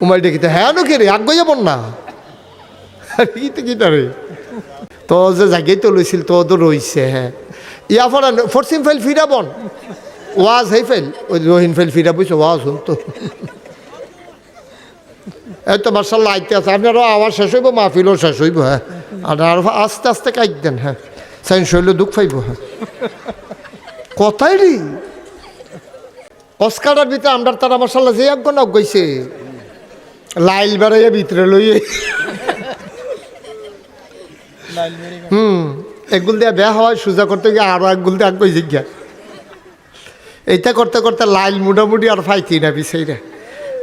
উমাই ডেকে হ্যাঁ নো কে রে আগ যাবন না কিতা রে তো যে জায়গায় তো লইছিল তো তো রইছে হ্যাঁ ইয়া ফরান ফরসিম ফাইল ফিরাবন ওয়াজ হেই ফাইল ওই রহিন ফাইল ফিরা বইছে ওয়াজ শুন তো এই তো মার্শাল্লাহ আইতে আছে আপনারও আওয়াজ শেষ হইব মাহফিলও শেষ হইব হ্যাঁ আর আস্তে আস্তে কাইট দেন হ্যাঁ সাইন শৈল দুঃখ পাইব হ্যাঁ কথাই রে অস্কারের ভিতরে আমরা তারা মার্শাল্লাহ যে একজন গইছে লাইল বেড়াইয়া ভিতরে লইয়ে একগুল দিয়ে বেয়া হওয়ায় সোজা করতে গিয়ে আরো একগুল দিয়ে আগ জিজ্ঞা এইটা করতে করতে লাইল মোটামুটি আর ফাইতি না বিষয়টা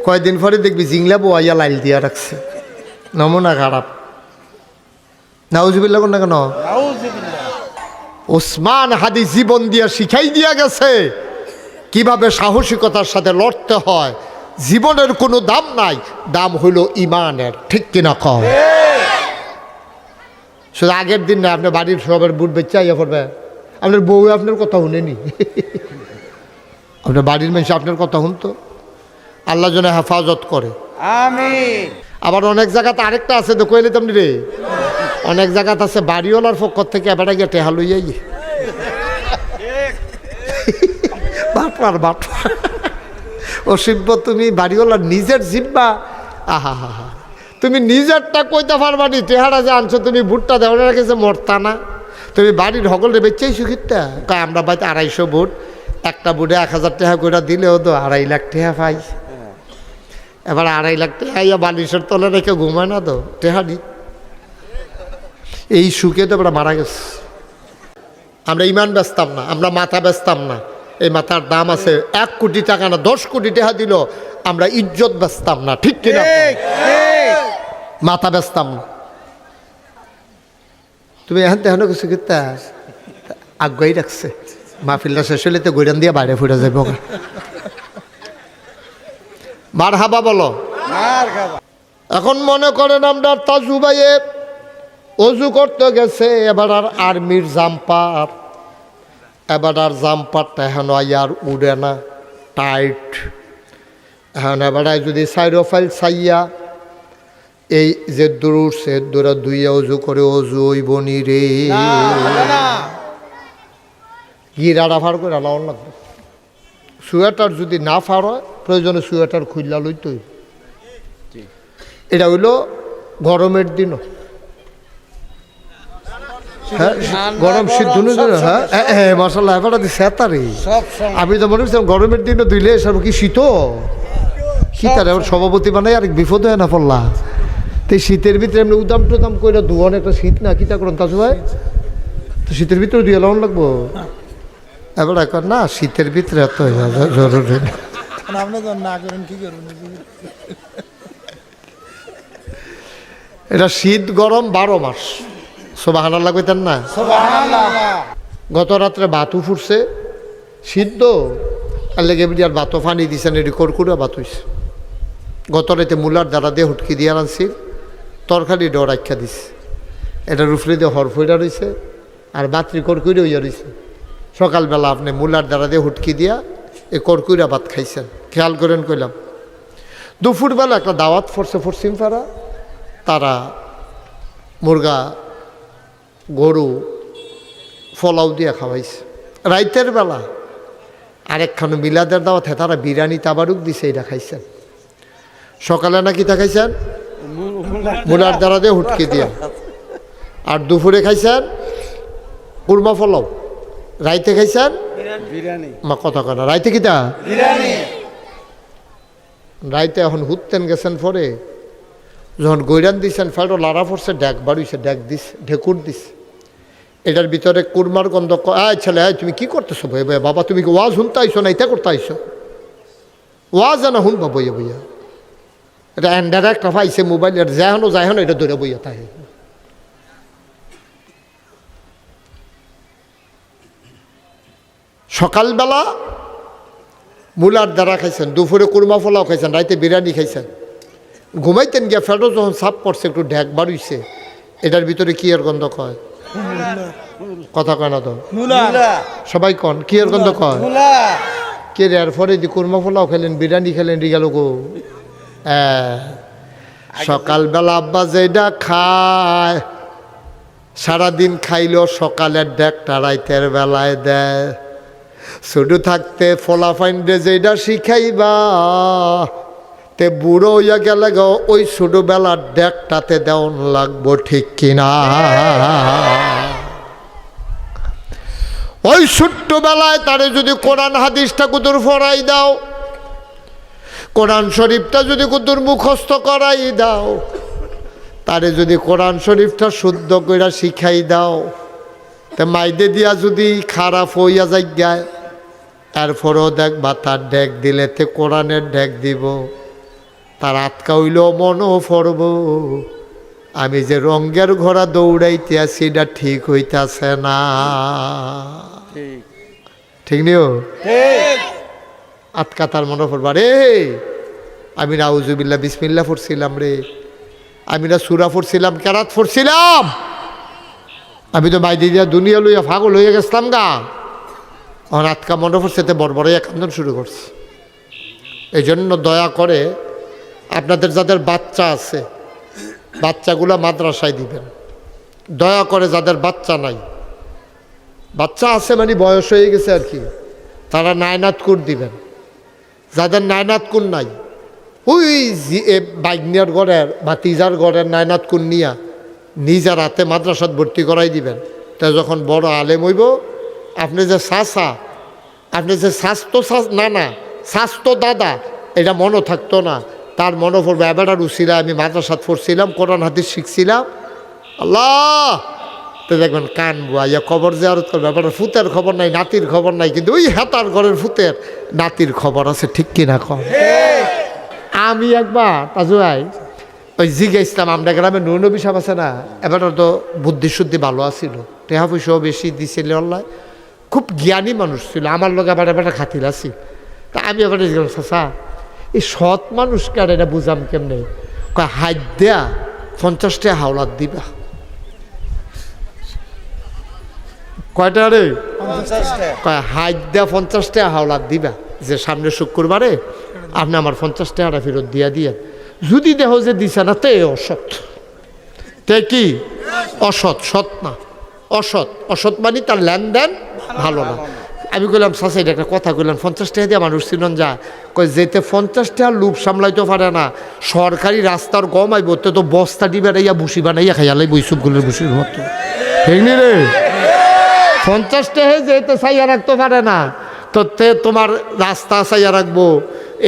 কয়দিন পরে দেখবি জিংলা বোয়াইয়া লাইল দিয়া রাখছে নমুনা খারাপ নাউজুবিল্লাহ না কেন ওসমান হাদি জীবন দিয়া শিখাই দিয়া গেছে কিভাবে সাহসিকতার সাথে লড়তে হয় জীবনের কোনো দাম নাই দাম হইল ইমানের ঠিক কিনা কম শুধু আগের দিন না আপনার বাড়ির সবার বুট বেচা ইয়ে করবে আপনার বউ আপনার কথা শুনেনি আপনার বাড়ির মানুষ আপনার কথা শুনতো আল্লাহ যেন হেফাজত করে আমিন। আবার অনেক জায়গাতে আরেকটা আছে তো কইলে তেমনি রে অনেক জায়গাতে আছে বাড়িওয়ালার পক্ষ থেকে এবার গিয়ে টেহা লইয়াই বাটপার বাটপার ও শিব্য তুমি বাড়িওয়ালার নিজের জিব্বা আহা হা হা তুমি নিজেরটা কইতে পারবা নি টেহারা যে আনছো তুমি বুটটা দেওয়া রেখেছে মরতা না তুমি বাড়ির সকলে বেচেই সুখিতা কয় আমরা বাড়িতে 250 বুট একটা বুটে 1000 টাকা করে দিলেও তো 2.5 লাখ টাকা পাই এবার 2.5 লাখ টাকা ইয়া বালিশের তলে রেখে ঘুমায় না তো টেহা দি এই সুখে তো আমরা মারা গেছি আমরা ইমান বেচতাম না আমরা মাথা বেচতাম না এই মাথার দাম আছে 1 কোটি টাকা না 10 কোটি টাকা দিল আমরা ইজ্জত বেচতাম না ঠিক কিনা মাথা বেচতাম না তুমি এখন তেহন কিছু করতে আগ্রহী রাখছে মাহফিলটা শেষ হলে তো গৈরান দিয়ে বাইরে ফুটে যাবো মার হাবা বলো এখন মনে করেন আমরা তাজু ভাইয়ে অজু করতে গেছে এবার আর আর্মির জাম্পার এবার আর জাম্পারটা এখন আর উড়ে না টাইট এখন এবার যদি সাইডো ফাইল চাইয়া এই যে দূর সে দূরা দুইয়া অজু করে অজু হইব নি রে গিরাটা ফার করে লাউন লাগবে সোয়েটার যদি না ফার হয় প্রয়োজনে সোয়েটার খুললা লইতে হইব এটা হইল গরমের দিনও হ্যাঁ গরম শীত দুনো হ্যাঁ হ্যাঁ মশাল্লাহ এবার সেতারে আমি তো মনে করছিলাম গরমের দিনও ধুইলে সব কি শীত শীতারে এবার সভাপতি বানাই আর বিপদ হয় না পড়লা তো শীতের ভিতরে এমনি উদাম টুদাম করে ধোয়ান একটা শীত না কিতা করেন তাছু ভাই তো শীতের ভিতরে ধুয়ে লাউন লাগবো এবার এখন না শীতের ভিতরে এত জরুরি এটা শীত গরম 12 মাস সুবহানাল্লাহ কইতেন না গত রাত্রে বাতু ফুটছে সিদ্ধ আর লেগে আর বাতো ফানি দিছেন এটি করকুড়া বাত হইছে গত রাতে মূলার দ্বারা দিয়ে হুটকি দিয়ে আনছিল তরকারি ডর আখ্যা দিছে এটা রুফরে দিয়ে হরফইটা রয়েছে আর বাতরি করকুড়ে হইয়া রয়েছে সকালবেলা আপনি মূলার দ্বারা দিয়ে হুটকি দিয়া এই করকুড়া ভাত খাইছেন খেয়াল করেন কইলাম দুপুরবেলা একটা দাওয়াত ফরছে ফরসিম পাড়া তারা মুরগা গরু ফলাও দিয়া খাওয়াইছে রাইতের বেলা আরেকখানো মিলাদের দাওয়াত তারা বিরিয়ানি তাবারুক দিছে এটা খাইছেন সকালে নাকি তা খাইছেন মুলার দ্বারা দিয়ে হুটকি দিয়া আর দুপুরে খাইছেন কুরমা ফলাও রাইতে খাইছেন মা কথা কয় না রাইতে কিতা রাইতে এখন হুততেন গেছেন পরে যখন গৈরান দিছেন ফেরো লারা পড়ছে ড্যাক বাড়িছে ড্যাক দিস ঢেকুর দিস এটার ভিতরে কুরমার গন্ধ আয় ছেলে আয় তুমি কি করতেছো ভাই ভাই বাবা তুমি কি ওয়াজ শুনতে আইসো না এটা করতে আইসো ওয়াজ না শুনবা বইয়া বইয়া এটা ইনডাইরেক্ট পাইছে মোবাইলের যাহনো যাহনো এটা ধরে বইয়া তাই সকালবেলা মূলার দ্বারা খাইছেন দুপুরে কুরমা ফলাও খাইছেন রাইতে বিরিয়ানি খাইছেন ঘুমাইতেন গিয়া ফেরো যখন সাপ পড়ছে একটু ঢ্যাক বাড়িছে এটার ভিতরে কি এর গন্ধ কয় কথা কয় না তো সবাই কন কি এর গন্ধ কয় কে রে আর পরে দি কুরমা ফলাও খেলেন বিরিয়ানি খেলেন রিগালো গো সকালবেলা আব্বা যেটা খায় সারাদিন খাইলেও সকালের ডেকটা রাইতের বেলায় দেয়। শুধু থাকতে ফলাফাইন্ডে যেটা শিখাইবা তে বুড়ো হইয়া গেলে গো ওই ছোটবেলার ডেকটাতে দেওয়ান লাগবো, ঠিক কিনা? ওই ছোট্টবেলায় তারে যদি কোরআন হাদিসটা কুতুর ফরাই দাও, কোরআন শরীফটা যদি কুতুর মুখস্থ করাই দাও, তারে যদি কোরআন শরীফটা শুদ্ধ করে শিখাই দাও, তে মাইদে দিয়া যদি খারাপ হইয়া যায় এরপরেও দেখবা তার ডেক দিলে তে কোরআনের ডেক দিব, তার আটকা হইলেও মনও পড়ব আমি যে রঙ্গের ঘোড়া দৌড়াইতে আছি এটা ঠিক হইতাছে না, ঠিক নিও? আটকা তার মনে পড়বা রে আমি নাউজুবিল্লাহ বিসমিল্লাহ পড়ছিলাম রে, আমি না সূরা পড়ছিলাম, কেরাত পড়ছিলাম, আমি তো মাইদি দিয়া দুনিয়া লইয়া পাগল হয়ে গেছিলাম গা। আমার আটকা মনে পড়ছে তে বড় কান্দন শুরু করছে। এই জন্য দয়া করে আপনাদের যাদের বাচ্চা আছে বাচ্চাগুলো মাদ্রাসায় দিবেন, দয়া করে যাদের বাচ্চা নাই, বাচ্চা আছে মানে বয়স হয়ে গেছে আর কি, তারা নায়নাতকুর দিবেন। যাদের নায়নাতকুর নাই ওই বাইগনিয়ার ঘরের বা তিজার ঘরের নায়নাতকুর নিয়া নিজের হাতে মাদ্রাসাত ভর্তি করাই দিবেন। তা যখন বড় আলেম হইব আপনি যে চাচা, আপনি যে স্বাস্থ্য না স্বাস্থ্য দাদা এটা মনে থাকতো না, তার মনে পড়বে এবারটা রুচিরা আমি মাদ্রাসাত পড়ছিলাম, কোরআন হাদিস শিখছিলাম। আল্লাহ তো দেখবেন কান বুয়া খবর জিয়ারত করবে, এবার ফুতের খবর নাই, নাতির খবর নাই, কিন্তু ওই হেতার ঘরের ফুতের নাতির খবর আছে, ঠিক কিনা কম? আমি একবার তাজু ভাই ওই জিজ্ঞাসলাম, আমরা গ্রামে নবী সাহেব আছে না, এবার তো বুদ্ধি শুদ্ধি ভালো আছিল, টেহা পয়সাও বেশি দিছিল, আল্লাহ খুব জ্ঞানী মানুষ ছিল, আমার লোক আবার এবার খাতির আছি। তা আমি এবার জিজ্ঞাসা চাচা এই সৎ মানুষকে আর এটা বুঝাম কেমনে? কয় হাত দেয়া 50 টাকা হাওলাত দিবা। কয়টা রে? 50 টাকা। কয় হাত দেয়া 50 টাকা হাওলাত দিবা, যে সামনে শুক্রবারে আপনি আমার 50 টাকাটা ফেরত দিয়া দিয়ে, যদি দেহ যে দিছে না তে অসৎ, তে কি অসৎ, সৎ না অসৎ, অসৎ মানে তার লেনদেন ভালো না। আমি কইলাম চাচা এটা একটা কথা কইলাম, 50 টাকা দিয়ে মানুষ চিনন যায়, কই যেতে 50 টাকার লুপ সামলাইতে পারে না, সরকারি রাস্তার গম আইব তো বস্তা ডিবে ইয়া ভুসি বানাইয়া খাইয়ালাই বৈসবগুলোর ভুসির মতো, ঠিক নি রে? 50 টাকা যেতে চাইয়া রাখতে পারে না, তো তে তোমার রাস্তা চাইয়া রাখবো,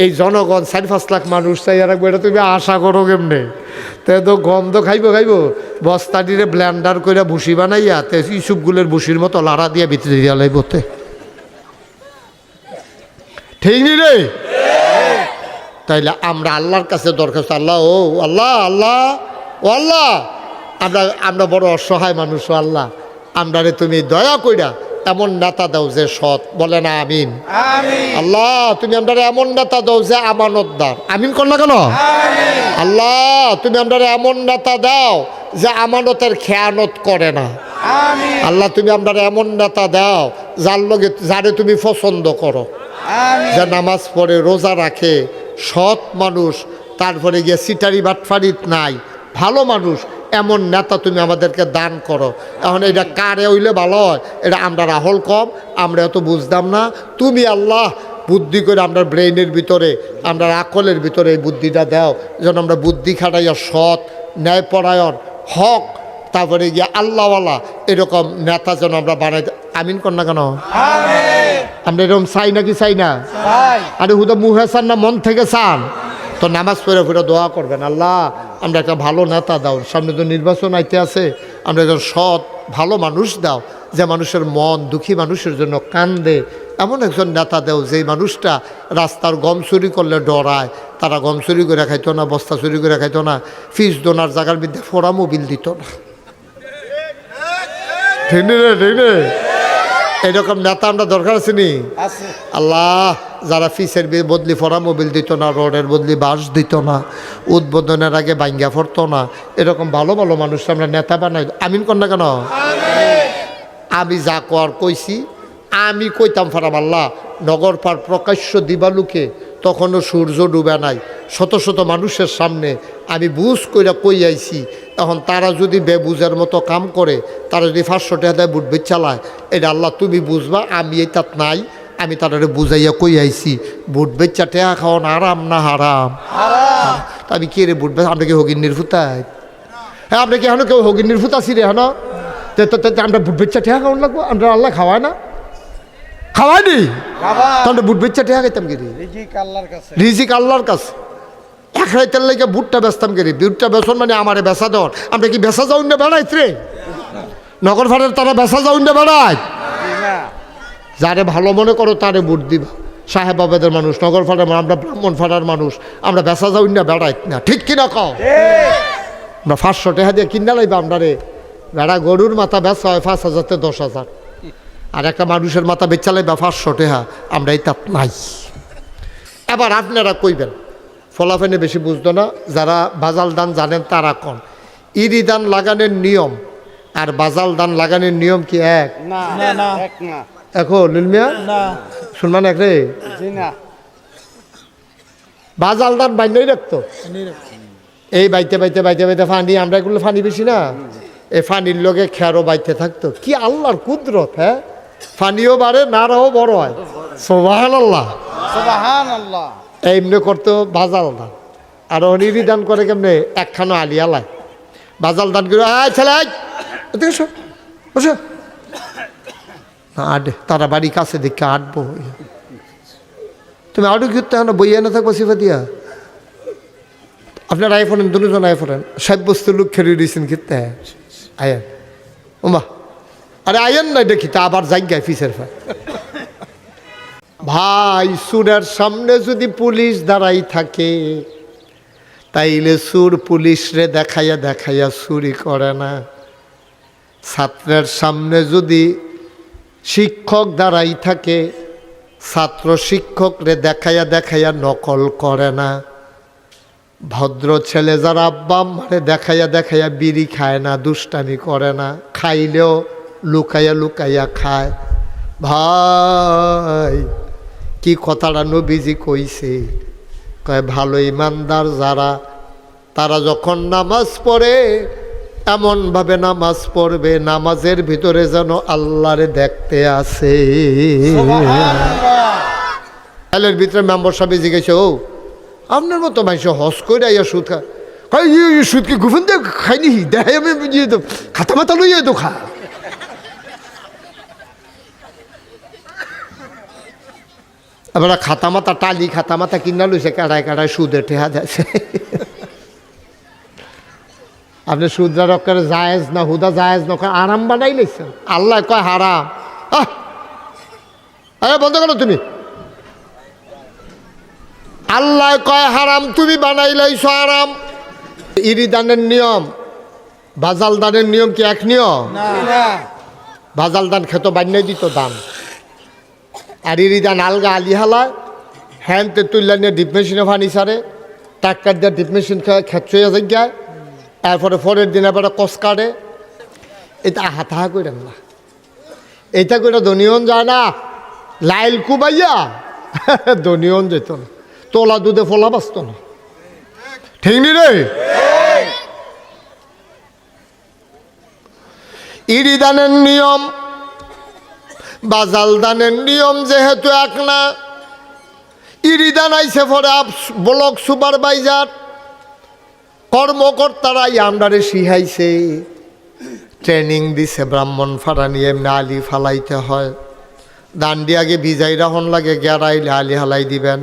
এই জনগণ 4-5 লাখ মানুষ চাইয়া রাখবো, এটা তুমি আশা করো কেমনে? তে তো গন্ধ খাইব বস্তা দিয়ে ব্লেন্ডার করে ভুসি বানাইয়া তে ইসুপগুলোর ভুসির মতো লাড়া দিয়ে ভিতরে দিয়া লাইবতে, ঠিক নি রে? তাইলে আমরা আল্লাহর কাছে দরখাস্ত, আল্লাহ ও আল্লাহ, আল্লাহ ও আল্লাহ, আমরা বড় অসহায় মানুষ, আল্লাহ আমরা রে তুমি দয়া কইরা এমন নেতা দাও যে সৎ, বলে না আমিন? আল্লাহ তুমি আমরা এমন নেতা দাও যে আমানতদার, আমিন কর না কেন? আল্লাহ তুমি আমরা এমন নেতা দাও যে আমানতের খেয়ানত করে না। আল্লাহ তুমি আমরা এমন নেতা দাও যার লগে যারে তুমি পছন্দ করো, যে নামাজ পড়ে রোজা রাখে, সৎ মানুষ, তারপরে গিয়ে সিটারি বাটফারিত নাই, ভালো মানুষ, এমন নেতা তুমি আমাদেরকে দান করো। এখন এটা কারে হইলে ভালো হয়, এটা আমরা রাহল কম, আমরা এত বুঝতাম না, তুমি আল্লাহ বুদ্ধি করে আমরা ব্রেইনের ভিতরে, আমরা আকলের ভিতরে এই বুদ্ধিটা দাও, যেন আমরা বুদ্ধি খাটাইয়া সৎ, ন্যায়পরায়ণ, হক, তারপরে গিয়ে আল্লাহওয়ালা এরকম নেতা যেন আমরা বানাই। আমিন কর না কেন? আমরা এরকম চাই নাকি চাই না? আরে হুদা মুহে চান না মন থেকে চান? তো নামাজ পড়ে ফিরে দোয়া করবেন, আল্লাহ আমরা একটা ভালো নেতা দাও, সামনে তো নির্বাচন আইতে আছে, আমরা একজন সৎ ভালো মানুষ দাও, যে মানুষের মন দুঃখী মানুষের জন্য কান্দে, এমন একজন নেতা দাও যেই মানুষটা রাস্তার গম চুরি করলে ডরায়, তারা গম চুরি করে খাইতো না, বস্তা চুরি করে খাইতো না, ফিস দোনার জায়গার মধ্যে ফোড়া মোবিল দিত না, ঠিক রে? ঠিক রে? এরকম নেতা আমরা দরকার আছে নি? আল্লাহ যারা ফিসের বদলি ফোড়া মোবিল দিত না, রোডের বদলি বাঁশ দিত না, উদ্বোধনের আগে ভাঙ্গা ফরতো না, এরকম ভালো ভালো মানুষ আমরা নেতা বানাই। আমিন কর না কেন? আমি যা কর কইছি, আমি কইতাম ফারাম আল্লাহ নগর পার প্রকাশ্য দিবালুকে তখনও সূর্য ডুবে নাই, শত শত মানুষের সামনে আমি বুঝ কইরা কই আইছি। এখন তারা যদি বেবুঝের মতো কাম করে, তারা যদি 500 টাকা দেয় বুট বেচ চালায়, এটা আল্লাহ তুমি বুঝবা, আমি এই তাত নাই। আমি তাদের বুঝাইয়া কই আইছি বুট বেচা টেহা খাওয়ান আরাম না হারাম? তা আমি কে রে বুট বেচ? আমরা কি হগিন্নির ফুতাই? হ্যাঁ, আমরা কি এখন কেউ হগিন্নির ফুতা আছি রে? হ্যাঁ, আমরা বুট বেচা টেহা খাওয়ান লাগবো? আমরা আল্লাহ খাওয়ায় না, খাওয়ায়নি? তাহলে বুট বেচা টেহা খাইতাম কি রে? রিজিক আল্লাহর কাছে। এক রাইতের লাগে বুটটা বেচতাম কি রে? বুটটা বেচন মানে আমারে বেচা দেওয়ার। আমরা কি বেচা যাউন না বেড়াইত রে? নগর ফাড়ের তারা বেচা যাউন না বেড়ায়? যারে ভালো মনে করো তারে বুট দিবা। সাহেব বাবাদের মানুষ, নগর ফাড়ার মানুষ, আমরা ব্রাহ্মণ ফাড়ার মানুষ, আমরা বেচা যাউন না বেড়াইত না, ঠিক কিনা কও? আমরা 500 টাকা দিয়ে কিনা লাইবা। আমরা রে বেড়া গরুর মাথা বেচা হয় 5,000 থেকে 10,000, আর একটা মানুষের মাথা বেচা লাইবা 500 টাকা। আমরা এই তাপ নাই। এবার আপনারা কইবেন ফলাফেনে বেশি বুঝতো না, যারা বাজাল দান জানেন তারা কন। ইরি দান লাগানোর নিয়ম আর বাজাল দান লাগানোর নিয়ম কি এক? এখন নীলমিয়া শুনবেন এক রে? বাজাল দান বাইন্ডই রাখতো, এই বাইতে বাইতে বাইতে বাইতে ফানি, আমরা এগুলো ফানি বেশি না, এই ফানির লোকে খেরো বাইতে থাকতো। কি আল্লাহর কুদরত! হ্যাঁ, ফানিও বাড়ে, নারাও বড় হয়। সুবহানাল্লাহ, সুবহানাল্লাহ। এমনি করতো বাজাল দান। আর অনিরি দান করে কেমনে? একখানো আলিয়ালায় বাজাল দান করে, আয় ছেলে বসো, আডে তারা বাড়ি কাছে দেখে আটবো। তুমি আডু ঘুরতে না বইয়া না থাকবো সিফা দিয়া। আপনার আইফোনেন, দুজন আইফোনেন, সাব্যস্ত লোক খেলে দিয়েছেন খেতে আয়েন ওমা, আরে আয়েন নাই দেখি তা আবার জায়গায় ফিসের ফা। ভাই, সুরের সামনে যদি পুলিশ দাঁড়াই থাকে, তাইলে সুর পুলিশরে দেখাইয়া দেখাইয়া চুরি করে না। ছাত্রের সামনে যদি শিক্ষক দাঁড়াই থাকে, ছাত্র শিক্ষকরে দেখাইয়া দেখাইয়া নকল করে না। ভদ্র ছেলে যারা আব্বা আম্মারে দেখাইয়া দেখাইয়া বিড়ি খায় না, দুষ্টামি করে না, খাইলেও লুকাইয়া লুকাইয়া খায়। ভাই, কি কথাটা নবীজি কইছে, কয় ভালো ইমানদার যারা, তারা যখন নামাজ পড়ে এমনভাবে নামাজ পড়বে নামাজের ভিতরে যেন আল্লাহরে দেখতে আসে। এর ভিতরে মেম্বার সাহেব জিজ্ঞেস, ও আপনার মতো মানুষ হস করে আইয়া সুদ খা, সুদকে গুফন দিয়ে খাইনি, দেখাই আমি খাতা মাথা লইয়া তো খা। এবার খাতা মাথা টালি খাতা মাথা কিনা লইছে, কাড়ায় কাড়ায় সুদে ঠেহা যাচ্ছে। আপনি সুদরা রক্ষার জায়েজ না হুদা জায়েজ না আরাম বানাই লেছেন। আল্লাহ কয় হারাম। আরে বন্ধ করো তুমি। আল্লাহ কয় হারাম, তুমি বানাই লাইছ আরাম। ইরি দানের নিয়ম বাজাল দানের নিয়ম কি এক নিয়ম? বাজাল দান খেত বান্যাই দিত দান, আর ইরি দান আলগা আলি হালায় হ্যান্ডতে তুললা নিয়ে ডিপ মেশিনে ফানি সারে, ট্রাক্টার দিয়ে ডিপ মেশিন খেচ্ছইয়া জায়গায়, এরপরে পরের দিন আবার কষ কাটে। এটা হাতা করেন না, এটা করে দনিয়ন যায় না, লাইল কুবাইয়া দনিয়ন যেত না, তোলা দুধে ফোলা বাঁচত না, ঠিক নি রে? ইরি দানের নিয়ম বাজাল দানের নিয়ম যেহেতু এক না, ইরি দান আইসে পরে ব্লক সুপারভাইজার কর্মকর্তারাই আমরারে শিখাইছে, ট্রেনিং দিছে, ব্রাহ্মণ ফাড়া নিয়ে এমনি আলি ফালাইতে হয়, দান্ডি আগে ভিজাই রাখন লাগে, গেরাইলে আলি হালাই দিবেন,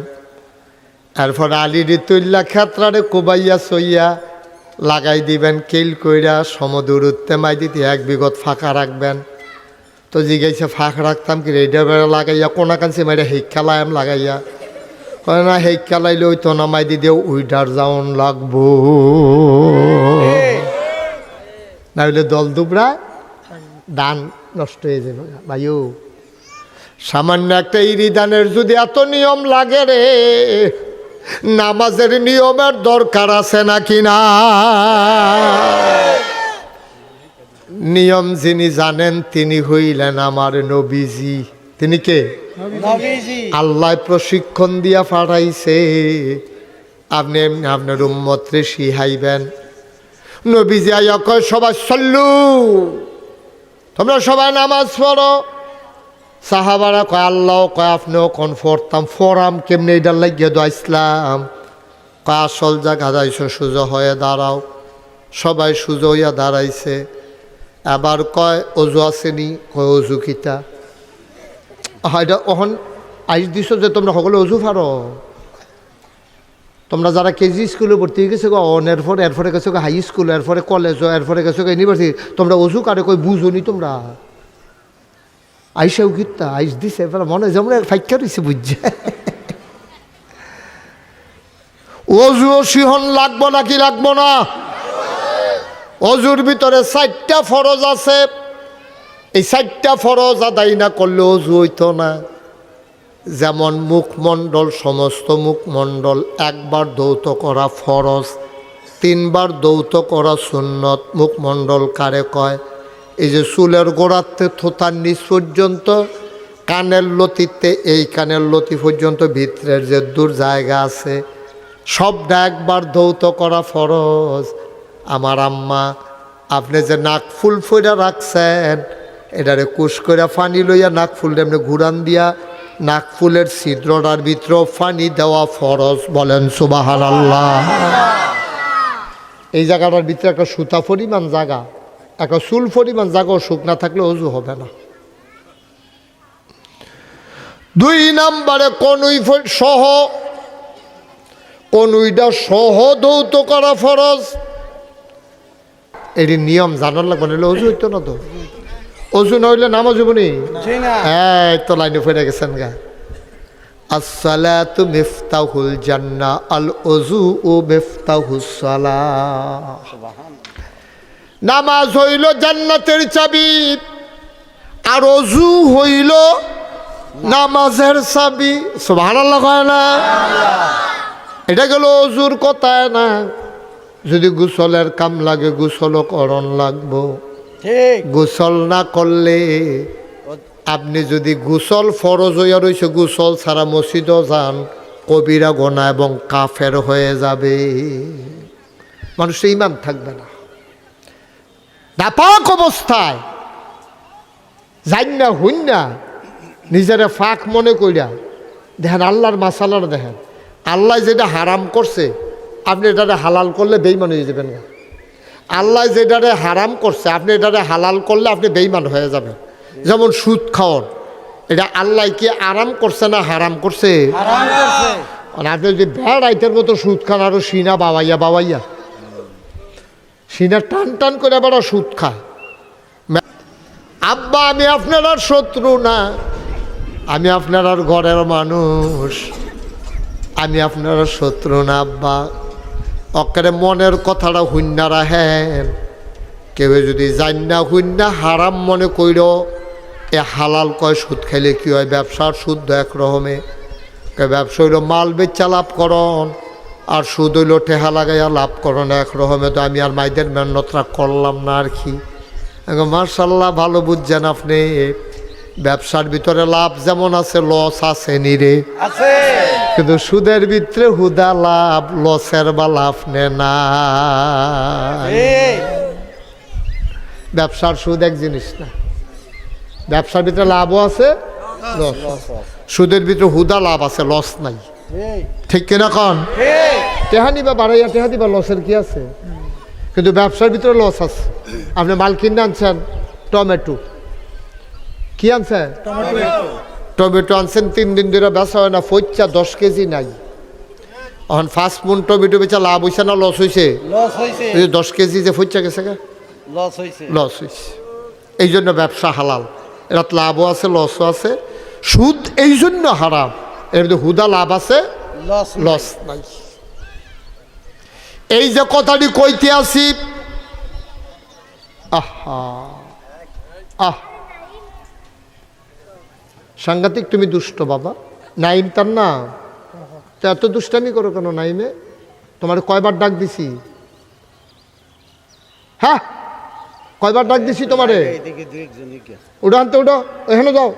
এরপর আলি ঋতুল্লা ক্ষেত্রারে কোবাইয়া সইয়া লাগাই দিবেন, কেল কইরা সমদূরত্বে মাই দিতে 1 বিঘত ফাঁকা রাখবেন। তো জিগাইছে ফাঁক রাখতাম কি রেডিও বেড়া লাগাইয়া কোনা কানছি মাইরা হেক খেলাম লাগাইয়া, না হেক খেলাইলে ওই তো নামাই দিদি উইডার যাওন লাগবো, না হইলে দল দুবরা দান নষ্ট হয়ে যাবে। ভাইও, সামান্য একটা ইরি দানের যদি এত নিয়ম লাগে রে, নামাজের নিয়মের দরকার আছে নাকি না? নিয়ম যিনি জানেন তিনি হইলেন আমার নবীজি। তিনি কে? নবীজি। আল্লাহ প্রশিক্ষণ দিয়া পাঠাইছে আপনি আপনার উম্মতরে শিখাইবেন। নবীজি আইয়া কয় সবাই সল্লু, তোমরা সবাই নামাজ পড়ো। সাহাবারা কয় আল্লাহ কয় আপনিও কোন ফরতাম ফরাম কেমনি এটার লাগিয়ে দো ইসলাম। কয় আসল জায়গা যাইছো সুজো হয়ে দাঁড়াও। সবাই সুজো হইয়া দাঁড়াইছে। আবার কয় অজু আসেনি? কয় অজু কিতা? এটা অহন আইস দিছ যে তোমরা সকলে অজু পারো। তোমরা যারা কেজি স্কুলে ভর্তি হয়ে গেছো এরপরে গেছো হাই স্কুল, এরপরে কলেজ, এরপরে গেছো ইউনিভার্সিটি, তোমরা অজু কারে কই বুঝোনি তোমরা? আইসাও গীতা আইস দিছে এবার মনে হয় যেমন ফাইকা রয়েছে বুঝছে। অজু সিহন লাগবো নাকি লাগবো না? অজুর ভিতরে 4টা ফরজ আছে। এই 4টা ফরজ আদায় না করলে অজু হইতো না। যেমন মুখমণ্ডল, সমস্ত মুখমণ্ডল একবার ধৌত করা ফরজ, 3বার ধৌত করা সুন্নত। মুখমণ্ডল কারে কয়? এই যে চুলের গোড়াতে থোতার নিচ পর্যন্ত, কানের লতিতে এই কানের লতি পর্যন্ত ভিতরের যে দূর জায়গা আছে সবটা একবার ধৌত করা ফরজ। আমার আম্মা আপনি যে নাক ফুল ফইরা রাখছেন, এটারে কুশ করে পানি লইয়া নাক ফুলটা এমনি ঘুরান দিয়া নাক ফুলের ছিদ্রটার ভিতরেও পানি দেওয়া ফরজ। বলেন সুবহানাল্লাহ। এই জায়গাটার ভিতরে একটা সুতা পরিমাণ জায়গা, একটা চুল পরিমাণ জায়গাও শুকনা থাকলে অজু হবে না। 2 নম্বরে কনুই সহ, কনুইটা সহ ধৌত করা ফরজ। এটি নিয়ম জানার লাগবে, নাহলে অজু হইতো না তো। অজু না হইলে নামাজ হইব নি? হ্যাঁ, তো লাইনে ফেরে গেছেন গা। আসসালাতু মিফতাহুল জান্নাহ, আল ওযু ও মিফতাহুস সালাহ। নামাজ হইল জান্নাতের চাবি, আর অজু হইল নামাজের চাবি। সুবহানাল্লাহ কয় না? এটা গেল অজুর কথা না। যদি গোসলের কাম লাগে গোসলও করণ লাগবো। গোসল না করলে আপনি যদি গোসল ফরজ হইয়া রয়েছে, গোসল ছাড়া মসজিদও যান, কবিরা গোনা এবং কাফের হয়ে যাবে। মানুষের ইমান থাকবে না। নাপাক অবস্থায় যাই না হইন না নিজেরা ফাঁক মনে কইরা দেখেন আল্লাহর মাসালার দেখেন। আল্লাহ যেটা হারাম করছে আপনি এটারে হালাল করলে বেঈমান হয়ে যাবেন না। আল্লাহ যেটারে হারাম করছে আপনি এটারে হালাল করলে আপনি বেঈমান হয়ে যাবেন। যেমন সুদ খাওয়ান, এটা আল্লাহ কি আরাম করছে না হারাম করছে? আপনি যদি ভেড় আইতের মতো সুদ খান, আরো সিনা বাবাইয়া সিনা টান টান করে আবার সুদ খায়। আব্বা আমি আপনার আর শত্রু না, আমি আপনার আর ঘরের মানুষ, আমি আপনার শত্রু না আব্বা। অকারে মনের কথাটা হুন্না রাহেন। কেউ যদি জান্না হুন্না হারাম মনে কইর এ হালাল কয় সুদ খাইলে কি হয়? ব্যবসার শুদ্ধ এক রকমে। ব্যবসা হইল মাল বেচা লাভ করন, আর সুদ হইল ঠেহা লাগাইয়া লাভ করন এক রকমে। তো আমি আর মাইদের মেহনতটা করলাম না আর কি। মার্শাল্লাহ ভালো বুঝছেন আপনি। ব্যবসার ভিতরে লাভ যেমন আছে লস আছে নিরে, কিন্তু সুদের ভিতরে হুদা লাভ, লসের বা লাভ নে না। ব্যবসার সুদ এক জিনিস না। ব্যবসার ভিতরে লাভও আছে, সুদের ভিতরে হুদা লাভ আছে, লস নাই। ঠিক কিনা কন? টেহা নিবা বাড়াইয়া টেহা দিবা, লসের কি আছে? কিন্তু ব্যবসার ভিতরে লস আছে। আপনি মাল কিনে আনছেন, টমেটো কি আনছেন? টমেটো আনছেন 3 দিন ধরে বেচা হয় না, ফইচা 10 কেজি নাই। এখন 5 মণ টমেটো বেচা লাভ হয়েছে না লস হয়েছে? 10 কেজি যে ফইচা গেছে লস হয়েছে। এই জন্য ব্যবসা হালাল, এরা লাভও আছে লসও আছে। সুদ এই জন্য হারাম, এর মধ্যে হুদা লাভ আছে, লস নাই। এই যে কথাটি কইতে আসি, সাংঘাতিক তুমি দুষ্ট বাবা। নাইম তার না, তো এত দুষ্টামি করো কেন নাইমে? তোমার কয়বার ডাক দিছি? হ্যাঁ কয়বার ডাক দিছি তোমারে? উঠো আনতে, উঠো এখানে যাও।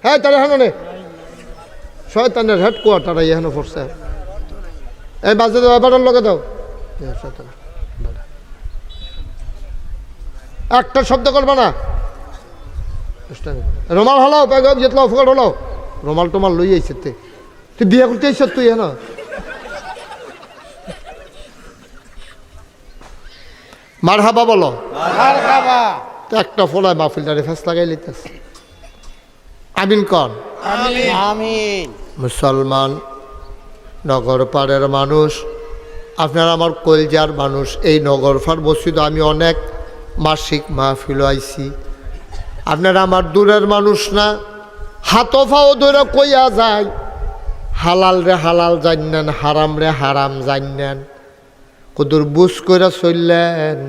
হ্যাঁ তারা এখানে শয়তানের হেডকোয়ার্টার এখানে পড়ছে এই বাজে দাও এবার লগে দাও একটা শব্দ করবে না রুমাল হলাও যেতলাও ফুকাট হলাও রুমাল টুমাল লই আইছে তুই বিয়ে করতে আইস তুই হ্যাঁ মার হাবা বলো একটা ফলায় মাহফিলটারে ফেস লাগাই লিতেছে আমিন কন আমিন। মুসলমান নগর পাড়ের মানুষ আপনার আমার কলজার মানুষ এই নগর পাড় মসজিদ আমি অনেক মাসিক মাহফিল আইছি আপনারা আমার দূরের মানুষ না হাতফাও ধরে কইয়া যায় হালাল রে হালাল জানেন হারাম রে হারাম জানেন কদুর বুঝ করে চললেন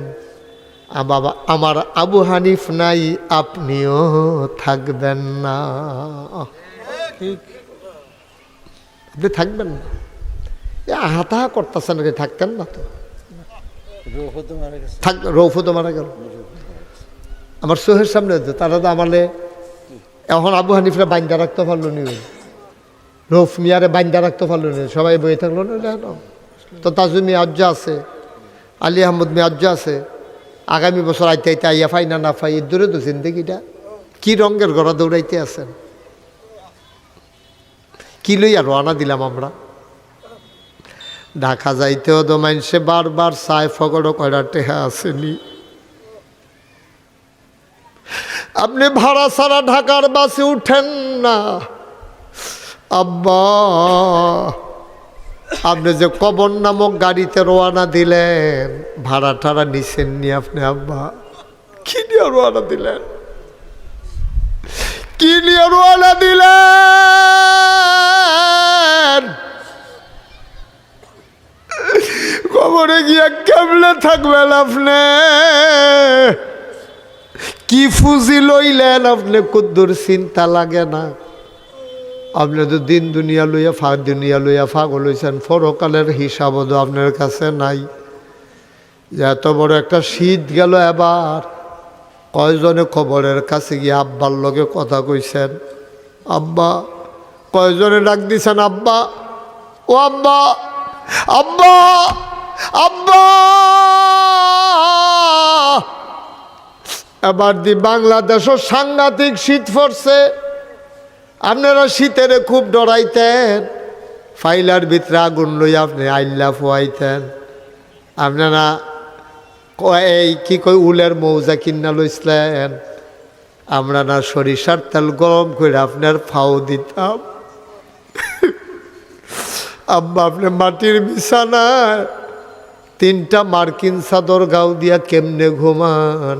আমার আবু হানিফ নাই আপনিও থাকবেন না আপনি থাকবেন না হাতাহা করতেছেন থাকতেন না তো রৌফু তো মারা গেল আমার চোখের সামনে তারা তো আমালে এখন আবু হানিফরা বাইন্দা রাখতে পারলো নি রৌফ মিয়ারে বাইন্দা রাখতে পারলো নি সবাই বয়ে থাকলো না তো তাজু মিয়াজ্জা আছে আলী আহমদ মিয়াজ্জা আছে আগামী বছর আইতে আইতে আইয়া ফাই না ফাই এর দূরে তো জিন্দগিটা কি রঙের গড়া দৌড়াইতে আছেন কি লইয়া রওনা দিলাম আমরা ঢাকা যাইতেও তো মানুষে বারবার চায় ফগড়ো কয়টা টেহা আসেনি আপনি ভাড়া ছাড়া ঢাকার বাসে উঠেন না আব্বা আপনি যে কবর নামক গাড়িতে রওনা দিলেন ভাড়া টাড়া নিছেন নি আপনি আব্বা কি নিয়ে রওনা দিলেন কি নিয়ে রওনা দিলেন কবরে গিয়া কেমনে থাকবেন আপনি কি ফুজি লইলেন আপনি কুদ্দুর চিন্তা লাগে না আপনি তো দিন দুনিয়া লইয়া পাগল হইছেন পরকালের হিসাবও তো আপনার কাছে নাই যে এত বড় একটা শীত গেল এবার কয়জনে খবরের কাছে গিয়ে আব্বার লগে কথা কইছেন আব্বা কয়জনে ডাক দিছেন আব্বা ও আব্বা আব্বা আব্বা এবার দি বাংলাদেশও সাংঘাতিক শীত পড়ছে আপনারা শীতের খুব ডরাইতেন ফাইলার ভিতরে আগুন লই আপনি আইল্লা ফুয়াইতেন আপনারা এই কি কই উলের মৌজা কিনা লইছিলেন আমরা না সরিষার তেল গরম করে আপনার ফাও দিতাম আব্বা আপনি মাটির বিছানায় 3টা মার্কিন চাদর গাও দিয়া কেমনে ঘুমান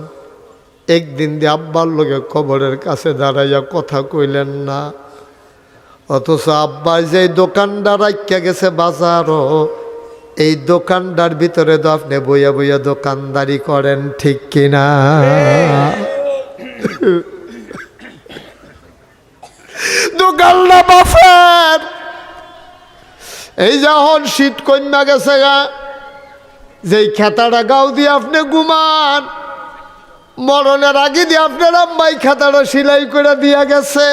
একদিন দিয়ে আব্বার লোকে কবরের কাছে দাঁড়াইয়া কথা কইলেন না অথচ আব্বার যে দোকানদার রাখিয়া গেছে বাজারও এই দোকানদার ভিতরে তো আপনি বইয়া বইয়া দোকানদারি করেন ঠিক কিনা দোকানদার বাফের এই যখন শীত কন্যা গেছে গা যেই খেতাটা গাও দিয়ে আপনি ঘুমান মরণের আগে দিয়ে আপনার আম্মাই খেতাটা সেলাই করে দিয়া গেছে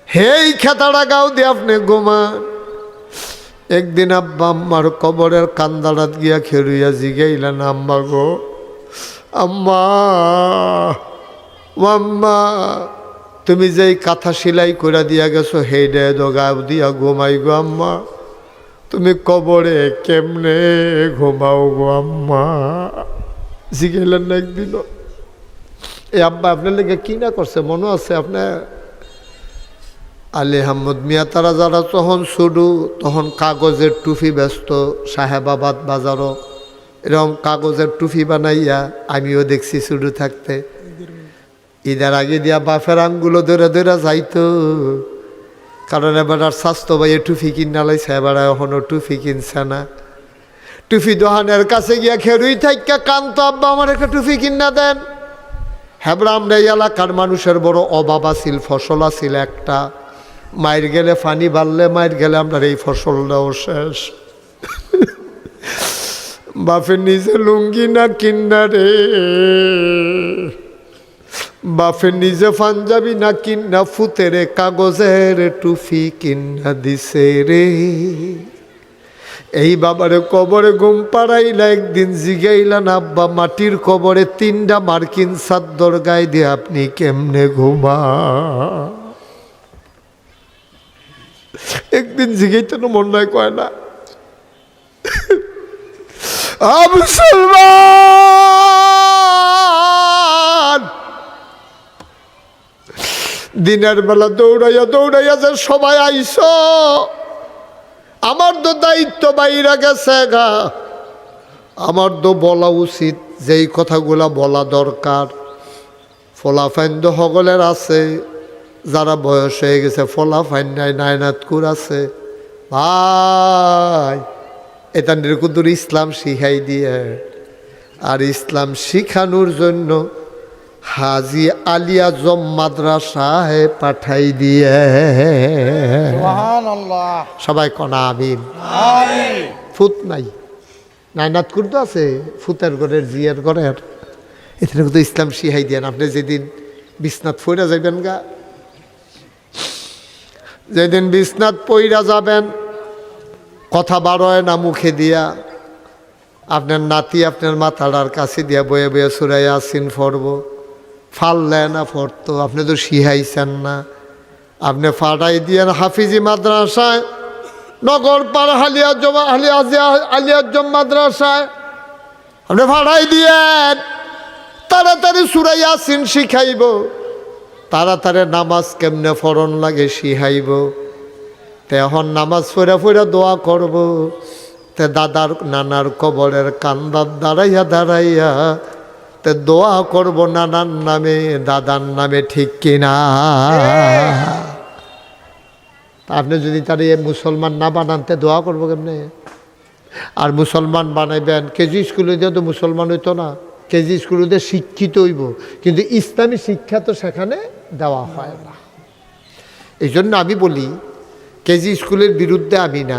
হেই খেতাটা গাও দিয়ে আপনি ঘুমান একদিন আব্বা আম্মার কবরের কান্দারাত গিয়া খেরুইয়া জিগাইলেন আম্মা গো আম্মা আম্মা তুমি যেই কাঁথা সেলাই করে দিয়া গেছো হেই ডে দো গাও দিয়া ঘুমাই গো আম্মা তুমি কবরে কেমনে ঘুমাও গো আম্মা জিগাইলেন না একদিনও এই আব্বা আপনার লেগে কি না করছে মনে আছে আপনার আলী আহমদ মিয়া তারা যারা তখন শুরু তখন কাগজের টুপি ব্যস্ত সাহেবাবাদ বাজারও এরকম কাগজের টুপি বানাইয়া আমিও দেখছি শুরু থাকতে ঈদের আগে দিয়া বাফের আঙ্গুলো ধরে ধরে যাইতো কারণ এবার আর স্বাস্থ্য ভাইয়ে টুপি কিনা লাইছে এবার এখনও টুপি কিনছে না টুপি দোকানের কাছে গিয়া খেরুই থাইকা কান্ত আব্বা আমার একটা টুপি কিনা দেন হেবরা আমরা এই এলাকার মানুষের বড় অভাব আছিল ফসল আছিল একটা মায়ের গেলে পানি বাড়লে মায়ের গেলে আমরা এই ফসলটাও শেষ বাপের নিজে লুঙ্গি না কিনা রে বাপে নিজে পাঞ্জাবি না কিনা ফুতেরে কাগজের টুফি কিনা দিছে রে। এই বাবারে কবরে ঘুম পাড়াইলা, একদিন জিগাইলা না আব্বা মাটির কবরে 3টা মার্কিন চাদর গায়ে দিয়ে আপনি কেমনে ঘুমা? একদিন জিগাইতে না মন নাই কয় না। মুসলমান দিনের বেলা দৌড়াইয়া দৌড়াইয়া যে সবাই আইস, আমার তো দায়িত্ব বাইরা গেছে গা। আমার তো বলা উচিত যেই কথাগুলা বলা দরকার। ফলাফাইন তো সকলের আছে, যারা বয়স হয়ে গেছে ফলাফাইন নাই, নায়নাতকুর আছে। ভাই এটা নির্কুদুর ইসলাম শিখাই দিয়ে, আর ইসলাম শিখানোর জন্য হাজি আলিয়া জম মাদ্রাসায় পাঠাই দিয়ে। সুবহানাল্লাহ। সবাই কনা আমিন। আমিন। ফুত নাই, নায়নাতকুর তো আছে, ফুতের ঘরের জিয়ার ঘরের। এখানে কিন্তু ইসলাম শিখাই দিয়ে। আপনি যেদিন বিছনাথ পইরা যাবেন গা, যেদিন বিছনাথ পইরা যাবেন, কথা বাড়য় না মুখে দিয়া, আপনার নাতি আপনার মাথাটার কাছে দিয়া বয়ে বয়ে সুরাই আসিন ফরব, ফাললে না ফরতো, আপনি তো শিহাইছেন না। আপনি ফাটাই দিয়েন হাফিজি মাদ্রাসায়, নগর পার আলিয়াজম মাদ্রাসায় আপনি ফাটাই দিয়েন। তাড়াতাড়ি সুরাই আসিন শিখাইব, তাড়াতাড়ি নামাজ কেমনে ফরন লাগে শিখাইব। তে এখন নামাজ ফেরা ফেরা দোয়া করব, তে দাদার নানার কবরের কান্দার দাঁড়াইয়া দাঁড়াইয়া তে দোয়া করব নানার নামে দাদার নামে, ঠিক কিনা? আপনি যদি তার মুসলমান না বানানতে দোয়া করবো কেমনে? আর মুসলমান বানাইবেন, কেজি স্কুলে দিয়ে তো মুসলমান হইতো না, কেজি স্কুলে দিয়ে শিক্ষিত হইব, কিন্তু ইসলামী শিক্ষা তো সেখানে দেওয়া হয় না। এই জন্য আমি বলি কেজি স্কুলের বিরুদ্ধে আমি না,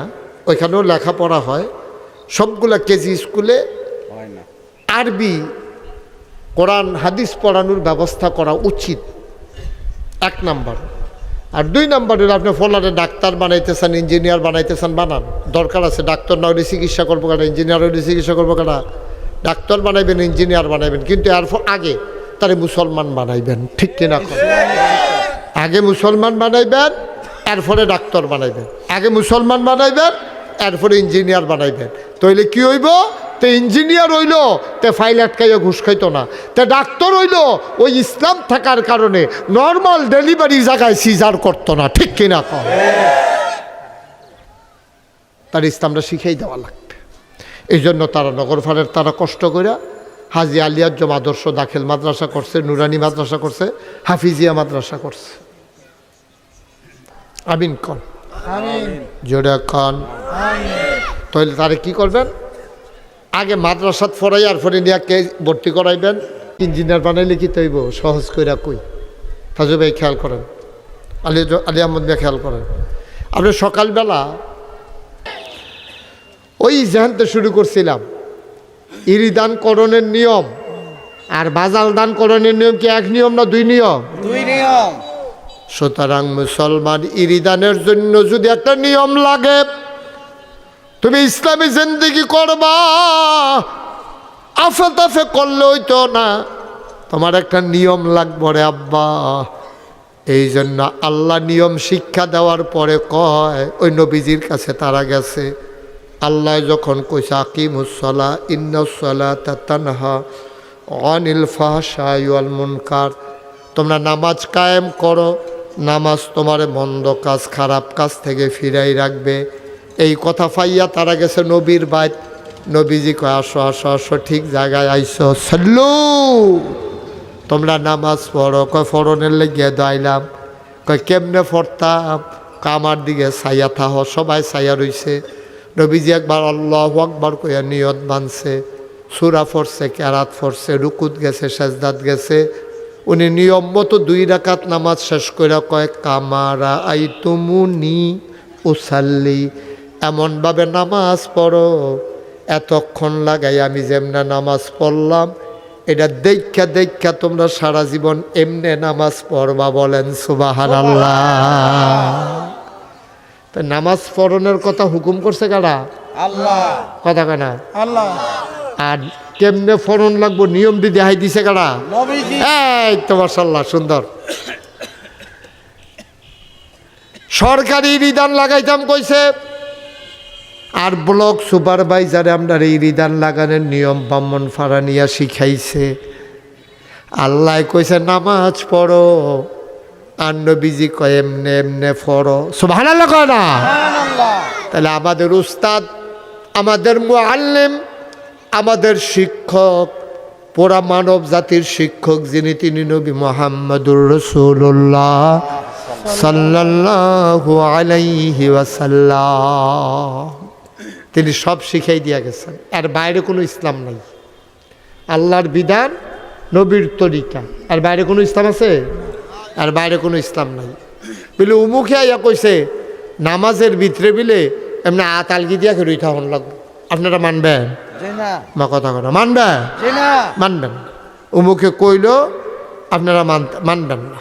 ওইখানেও লেখাপড়া হয়, সবগুলা কেজি স্কুলে আরবি কোরআন হাদিস পড়ানোর ব্যবস্থা করা উচিত, 1 নাম্বার। আর 2 নাম্বার হলো আপনি ফলারে ডাক্তার বানাইতে চান, ইঞ্জিনিয়ার বানাইতে চান, বানান, দরকার আছে। ডাক্তার না হলে চিকিৎসা করবো কেনা, ইঞ্জিনিয়ার হলে চিকিৎসা করবো কেনা? ডাক্তার বানাইবেন, ইঞ্জিনিয়ার বানাইবেন, কিন্তু এর আগে তারে মুসলমান বানাইবেন, ঠিক কিনা? আগে মুসলমান বানাইবেন, এরপরে ডাক্তার বানাইবেন। আগে মুসলমান বানাইবেন, এরপরে ইঞ্জিনিয়ার বানাইবেন। তাইলে কি হইব? তে ইঞ্জিনিয়ার হইল তে ফাইল আটকাইয়া ঘুষ খাইতো না, তে ডাক্তার হইল ওই ইসলাম থাকার কারণে নর্মাল ডেলিভারি জায়গায় সিজার করতো না, ঠিক কিনা? তার ইসলামটা শিখাই দেওয়া লাগবে। এই জন্য তারা নগরফারের তারা কষ্ট করে হাজি আলিয়াজম আদর্শ দাখিল মাদ্রাসা করছে, নুরানি মাদ্রাসা করছে, হাফিজিয়া মাদ্রাসা করছে। আমিন কন, জোরে কন। তাহলে তারা কি করবেন? আগে মাদ্রাসাত ফরাই আর ফরে নিয়ে ভর্তি করাইবেন। ইঞ্জিনিয়ার বানাইলে কি তৈব? সহজ কইরা কই তাজু ভাই খেয়াল করেন, আলী আহমদ ভাই খেয়াল করেন। আপনি সকালবেলা ওই জানতে শুরু করছিলাম ইরি দান করণের নিয়ম আর বাজাল দান করণের নিয়ম কি এক নিয়ম না 2 নিয়ম? 2 নিয়ম। সুতরাং মুসলমান ইরিদানের জন্য যদি একটা নিয়ম লাগে, তুমি ইসলামী জিন্দেগি করবা, আফে তাফে করলে হইতো না, তোমার একটা নিয়ম লাগবে রে আব্বা। এই জন্য আল্লাহ নিয়ম শিক্ষা দেওয়ার পরে কয়, ওই নবীজির কাছে তারা গেছে। আল্লাহ যখন কইছে আকিমুস সালাহ ইন্নাস সালাতা তানহা আনিল ফাহশাই ওয়াল মুনকার, তোমরা নামাজ কায়েম করো, নামাজ তোমার মন্দ কাজ খারাপ কাজ থেকে ফিরাই রাখবে। এই কথা পাইয়া তারা গেছে নবীর বাইত। নবীজি কয় আসো আসো আসো, ঠিক জায়গায় আইসো, সাল্লু তোমরা নামাজ পড়ো। কয় ফরনের লেগে দাইলাম। কয় কেমনে পড়তাম? আমার দিকে ছাইয়া থাহ। সবাই ছাইয়া রইছে। নবীজি একবার আল্লাহু আকবার কইয়া নিয়ত বানছে, সূরা পড়ছে, কেরাত পড়ছে, রুকুত গেছে, সাজদাত গেছে। উনি নিয়ম মতো 2 রাকাত নামাজ শেষ কইরা কয় কামারা আইতুমুনি উসাল্লি, এমনভাবে নামাজ পড়ো এতক্ষণ লাগাই আমি যেমনা নামাজ পড়লাম এটা দেখা দেখা তোমরা সারা জীবন এমনে নামাজ পড়বা, বলেন সুবহানাল্লাহ। তো নামাজ পড়নের কথা হুকুম করছে কারা? আল্লাহ। কথা কেনা আল্লাহ। আর কেমনে ফরন লাগবো নিয়ম বিধি হাই দিছে কারা? নবীজি। এই তো মাশাআল্লাহ সুন্দর। সরকারি রিদান লাগাইতাম কইছে, আর ব্লক সুপারভাইজারে আমরা এই রিদান লাগানোর নিয়ম ব্রাহ্মণ ফারানিয়া শিখাইছে। আল্লাহ কইছে নামাজ পড়ো, আর নবীজি কয় এমনে এমনে পড়ো। সুবহানাল্লাহ কয় না? সুবহানাল্লাহ। তাহলে আমাদের উস্তাদ, আমাদের মুআল্লিম, আমাদের শিক্ষক, পুরা মানব জাতির শিক্ষক যিনি, তিনি নবী মুহাম্মদুর রাসূলুল্লাহ সাল্লাল্লাহু আলাইহি ওয়াসাল্লাম। তিনি সব শিখাই দিয়া গেছেন। এর বাইরে কোনো ইসলাম নাই। আল্লাহর বিধান, নবীর তরিকা, আর বাইরে কোনো ইসলাম আছে? আর বাইরে কোনো ইসলাম নাই। বলে উমুখে আইয়া কইছে নামাজের ভিতরে বিলে এমনি আতালগি দিয়া খেয়ে রইতে হন লাগবে। আপনারা মানবেন? জি না। মা কথা কথা মানবেন? জি না। মানবেন। উমুখে কইল আপনারা মানবেন না।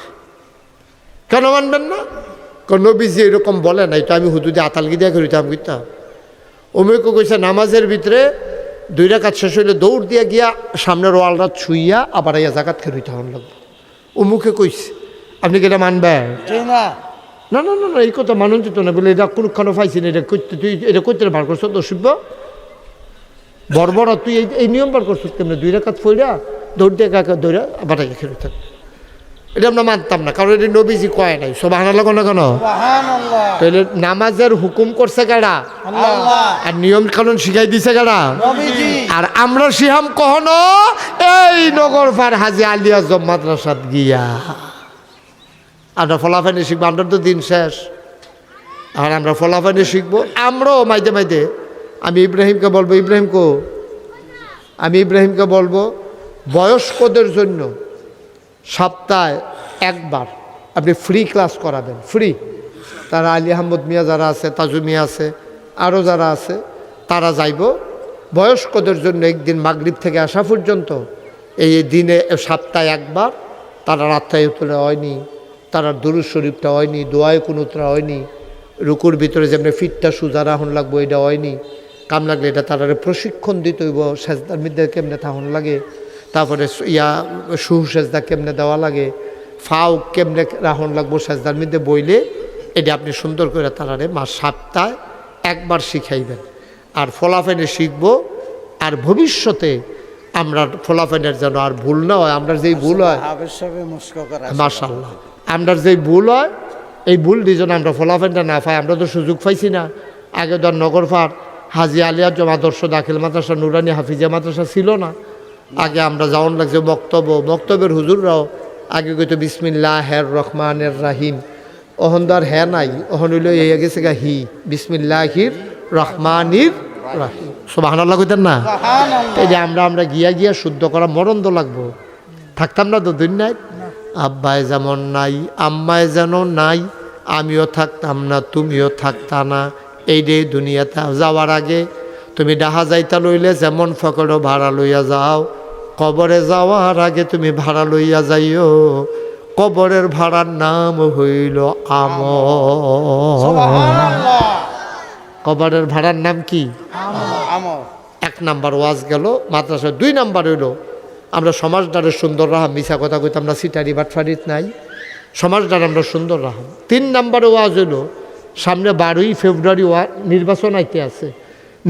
কেন মানবেন না? কারণ নবীজি এরকম বলে নাই তো আমি হুদুদে আতালগি দিয়া খেয়ে রইতাম কইতাম। উমুকে কইছে নামাজের ভিতরে 2 রাকাত শেষ হইলে দৌড় দিয়া গিয়া সামনের ওয়ালটা ছুইয়া আবার ইয়া জাকাত খেয়ে রইতে হন লাগবে। উমুকে কইছে। আপনি কি এটা মানবেন? জি না। না না না না, এই কথা মানুষ যেত না। বলে এটা কোনখানে পাইছি না, এটা করতে তুই এটা করতে বার করছো তো শিব্য বর্বর, তুই এই নিয়ম বার করছো কেমন? 2 রাকাত ফইরা দৌড় দিয়ে কাকা দৌড়া আবার খেলে থাক। এটা আমরা মানতাম না, কারণ এটা নবীজি কয় নাই। সুবহানাল্লাহ কোন কেন? সুবহানাল্লাহ। তাহলে নামাজের হুকুম করছে কারা? আল্লাহ। আর নিয়ম কানুন শিখাই দিছে কারা? নবীজি। আর আমরা শিহাম কখনো এই নগর পার হাজি আলিয়া জম মাদ্রাসাত গিয়া আমরা ফলাফানি শিখবো। আমরা তো দিন শেষ, আর আমরা ফলাফানি শিখবো। আমরাও মাইদে মাইদে আমি ইব্রাহিমকে বলবো, ইব্রাহিমকে বলবো বয়স্কদের জন্য সপ্তাহে একবার আপনি ফ্রি ক্লাস করাবেন, ফ্রি। তারা আলী আহমদ মিয়া যারা আছে, তাজু মিয়া আছে, আরও যারা আছে, তারা যাইব বয়স্কদের জন্য একদিন মাগরিব থেকে আসা পর্যন্ত। এই দিনে সপ্তাহে একবার তারা রাত্রায় তোলা হয়নি, তারা দুরুদ শরীফটা হয়নি, দোয়ায় কুনুতরা হয়নি, রুকুর ভিতরে যেমনি ফিটটা সুজা রাহন লাগবো এটা হয়নি। কাম লাগলে এটা তারা প্রশিক্ষণ দিতে হইব, সেজদার মধ্যে কেমনে থাহন লাগে, তারপরে সেজদা কেমনে দেওয়া লাগে, ফাও কেমনে রাহন লাগবো সেজদার মধ্যে বইলে, এটা আপনি সুন্দর করে তারারে সপ্তাহে একবার শিখাইবেন। আর ফলাফেনে শিখব। আর ভবিষ্যতে আমরা ফলাফেনের যেন আর ভুল না হয়। আমরা যেই ভুল হয়, মাশাআল্লাহ, আমরা যেই ভুল হয় এই ভুল দুজন আমরা ফলাফেনটা না পাই। আমরা তো সুযোগ পাইছি না। আগে ধর নগরপাড় হাজি আলিয়া জমা আদর্শ দাখিল মাদ্রাসা, নুরানি হাফিজা মাদ্রাসা ছিল না। আগে আমরা যাওয়ান লাগছে মক্তবের হুজুররাও আগে কইতো বিসমিল্লাহির রহমানির রাহিম। অহন তো আর হ্যাঁ নাই, অহন হইল এই গেছে গা হি, বিসমিল্লাহির রহমানির রাহিম। সুবহানাল্লাহ কইতেন না? এই যে আমরা গিয়া শুদ্ধ করা মরণ তো লাগবো। থাকতাম না তো দুনিয়ায়? আব্বায় যেমন নাই, আম্মায় যেন নাই, আমিও থাকতাম না, তুমিও থাকতা না। এই রে দুনিয়াতে যাওয়ার আগে তুমি ডাহা যাইতা লইলে যেমন ফকড় ভাড়া লইয়া যাও, কবরে যাওয়ার আগে তুমি ভাড়া লইয়া যাইও। কবরের ভাড়ার নাম হইল আমল। কবরের ভাড়ার নাম কি? আমল। 1 নাম্বার ওয়াজ গেল মাদ্রাসা। 2 নাম্বার হইল আমরা সমাজটারে সুন্দর রাখা, মিশা কথা কইতাম না, সিটারি বাটফারিত নাই, সমাজটারে আমরা সুন্দর রাখা। 3 নাম্বারে ওয়াজ হইল সামনে 12ই ফেব্রুয়ারি নির্বাচন আইতে আছে।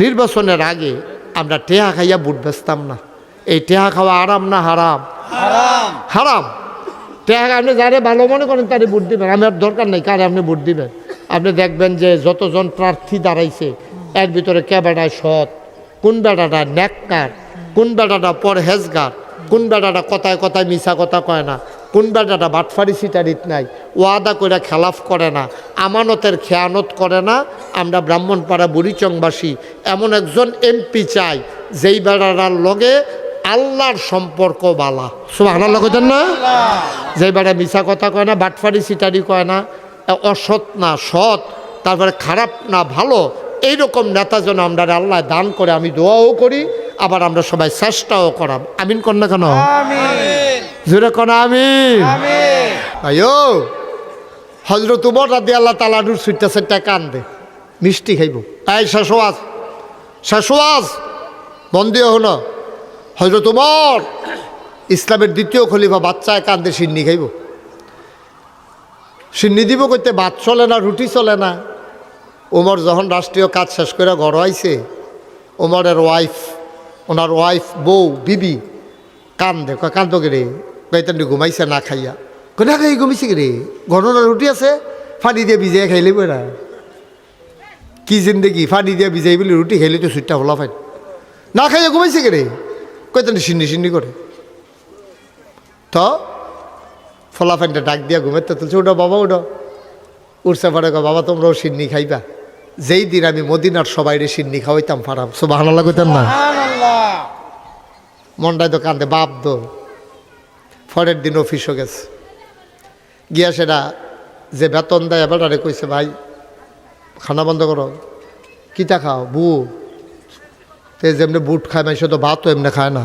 নির্বাচনের আগে আমরা টেহা খাইয়া ভোট বেচতাম না। এই টেহা খাওয়া আরাম না হারাম? হারাম। হারাম। টেহা আপনি যারে ভালো মনে করেন তারে ভোট দিবেন, আমার দরকার নেই কারে আপনি ভোট দিবেন। আপনি দেখবেন যে যতজন প্রার্থী দাঁড়াইছে এর ভিতরে কে বেড়ায় সৎ, কোন বেড়াটা নেককার, কোন বেড়াটা পরহেজগার, কোন বেড়াটা কথায় কথায় মিশা কথা কয় না, কোন বেড়াটা বাটফারি সিটারিত নাই, ওয়াদা করে খেলাফ করে না, আমানতের খেয়ানত করে না। আমরা ব্রাহ্মণপাড়া বুড়িচংবাসী এমন একজন এমপি চাই যেই বেড়াটার লগে আল্লাহর সম্পর্ক বালা। সুবহানাল্লাহ কইতেন না? যেই বেড়া মিশা কথা কয় না, বাটফারি সিটারি কয় না, অসৎ না সৎ, তারপরে খারাপ না ভালো, এইরকম নেতা যেন আমরা আল্লাহ দান করে। আমি দোয়াও করি, আবার আমরা সবাই চেষ্টাও করাম। আমিন কর না কেন? আমিন জোরে কর আমিন। আমিন আয়ো হযরত উমর রাদিয়াল্লাহু তাআলা নূর সুইটা সেটা কান্দে মিষ্টি খাইব। এই শাশুয়াজ বন্দিও হলো হযরত উমর ইসলামের দ্বিতীয় খলিফা, বাচ্চায় কান্দে সিন্নি খাইব। সিন্নি দিব কইতে ভাত চলে না, রুটি চলে না। উমর যখন রাষ্ট্রীয় কাজ শেষ করে ঘর আইছে, উমরের ওনার ওয়াইফ বউ বিবি কান্দে, কান্দ রে কইতেন ঘুমাইছে না খাইয়া, না খাই ঘুমিছে রে, ঘটনা রুটি আছে ফানি দিয়ে ভিজাই খাইলে না কি জিন্দেগি, ফানি দিয়ে ভিজাই বলে রুটি খাইলে তো সুইটটা হলা ফাইন, না খাইয়া ঘুমাইছে রে কইতেন সিন্নি করে। তো ফলাফাইনটা ডাক দিয়া ঘুমেতে তুলছে, ওটা বাবা ওটা উঠছে পরে বাবা তোমরাও সিন্নি খাইবা। যেই দিন আমি মদিনার সবাইরে সিন্নি খাওয়াইতাম ফারাম, সুবহানাল্লাহ কইতেন না? সুবহানাল্লাহ মনটাই তো কান্দে বাপ দো। পরের দিন অফিসও গেছে, গিয়া সেটা যে বেতন দেয় এবার কইছে ভাই খানা বন্ধ করো, কিতা খাও বু, তে যেমনি বুট খায় মাইসে তো ভাতও এমনি খায় না,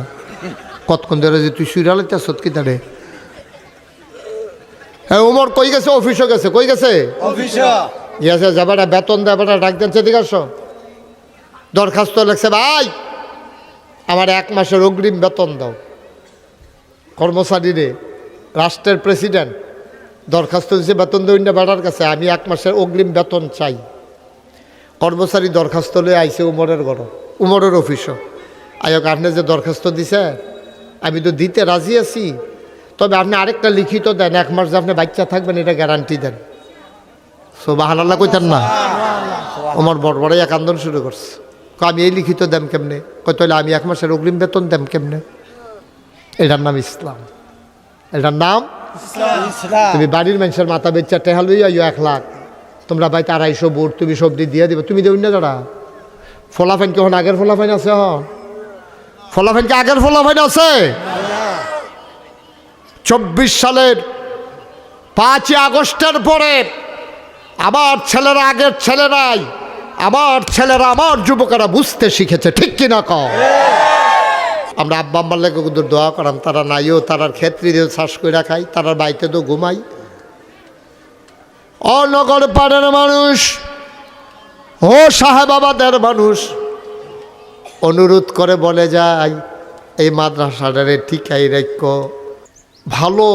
কতক্ষণ ধরে যে তুই সুইরালে সত কিতা রে। হ্যাঁ উমর কই গেছে? অফিসও গেছে। কই গেছে? অফিস গিয়েছে, যাবাটা বেতন দেয় বেটা ডাক দেন, সেদিকে আসো। দরখাস্ত লেখছে, ভাই আমার 1 মাসের অগ্রিম বেতন দাও। কর্মচারীরে রাষ্ট্রের প্রেসিডেন্ট দরখাস্ত দিয়েছে বেতন দেবেন না বেটার কাছে, আমি 1 মাসের অগ্রিম বেতন চাই। কর্মচারী দরখাস্ত লয়ে আইছে উমরের ঘর, উমরের অফিসও। আয়োগ আপনি যে দরখাস্ত দিছে আমি তো দিতে রাজি আছি, তবে আপনি আরেকটা লিখিত দেন, 1 মাস যে আপনি বাচ্চা থাকবেন এটা গ্যারান্টি দেন। সুবহানাল্লাহ কইতেন না? আমার বড় এক আন্দোলন শুরু করছে, আমি এই লিখিত দেম কেমনে? কই তাহলে আমি 1 মাসের অগ্রিম বেতন দেম কেমনে? এটার নাম ইসলাম, এটার নাম ইসলাম। তুমি বাড়ির মানুষের মাথা বেচা টেহা লইয়া 1 লাখ, তোমরা বাইতে 250 বোর্ড তুমি সবজি দিয়ে দিবে, তুমি দেবেন না দাঁড়া। ফলাফাইন কি হন আগের ফলাফাইন আছে? ফলাফাইন কি আগের ফলাফাইন আছে? 24 সালের 5ই আগস্টের পরে আমার ছেলেরা আগের ছেলেরাই, আমার ছেলেরা আমার যুবকেরা বুঝতে শিখেছে, ঠিক কিনা কও? আমরা আব্বা আম্মার লেগে কিন্তু দোয়া করাম, তারা নাইও, তারার ক্ষেত্রে দিয়ে শ্বাস করে খাই, তারার বাড়িতে তো ঘুমাই। অনগর পাড়ার মানুষ, ও সাহেবাবাদের মানুষ অনুরোধ করে বলে যায়, এই মাদ্রাসাটারে ঠিকাই রাখো। ভালো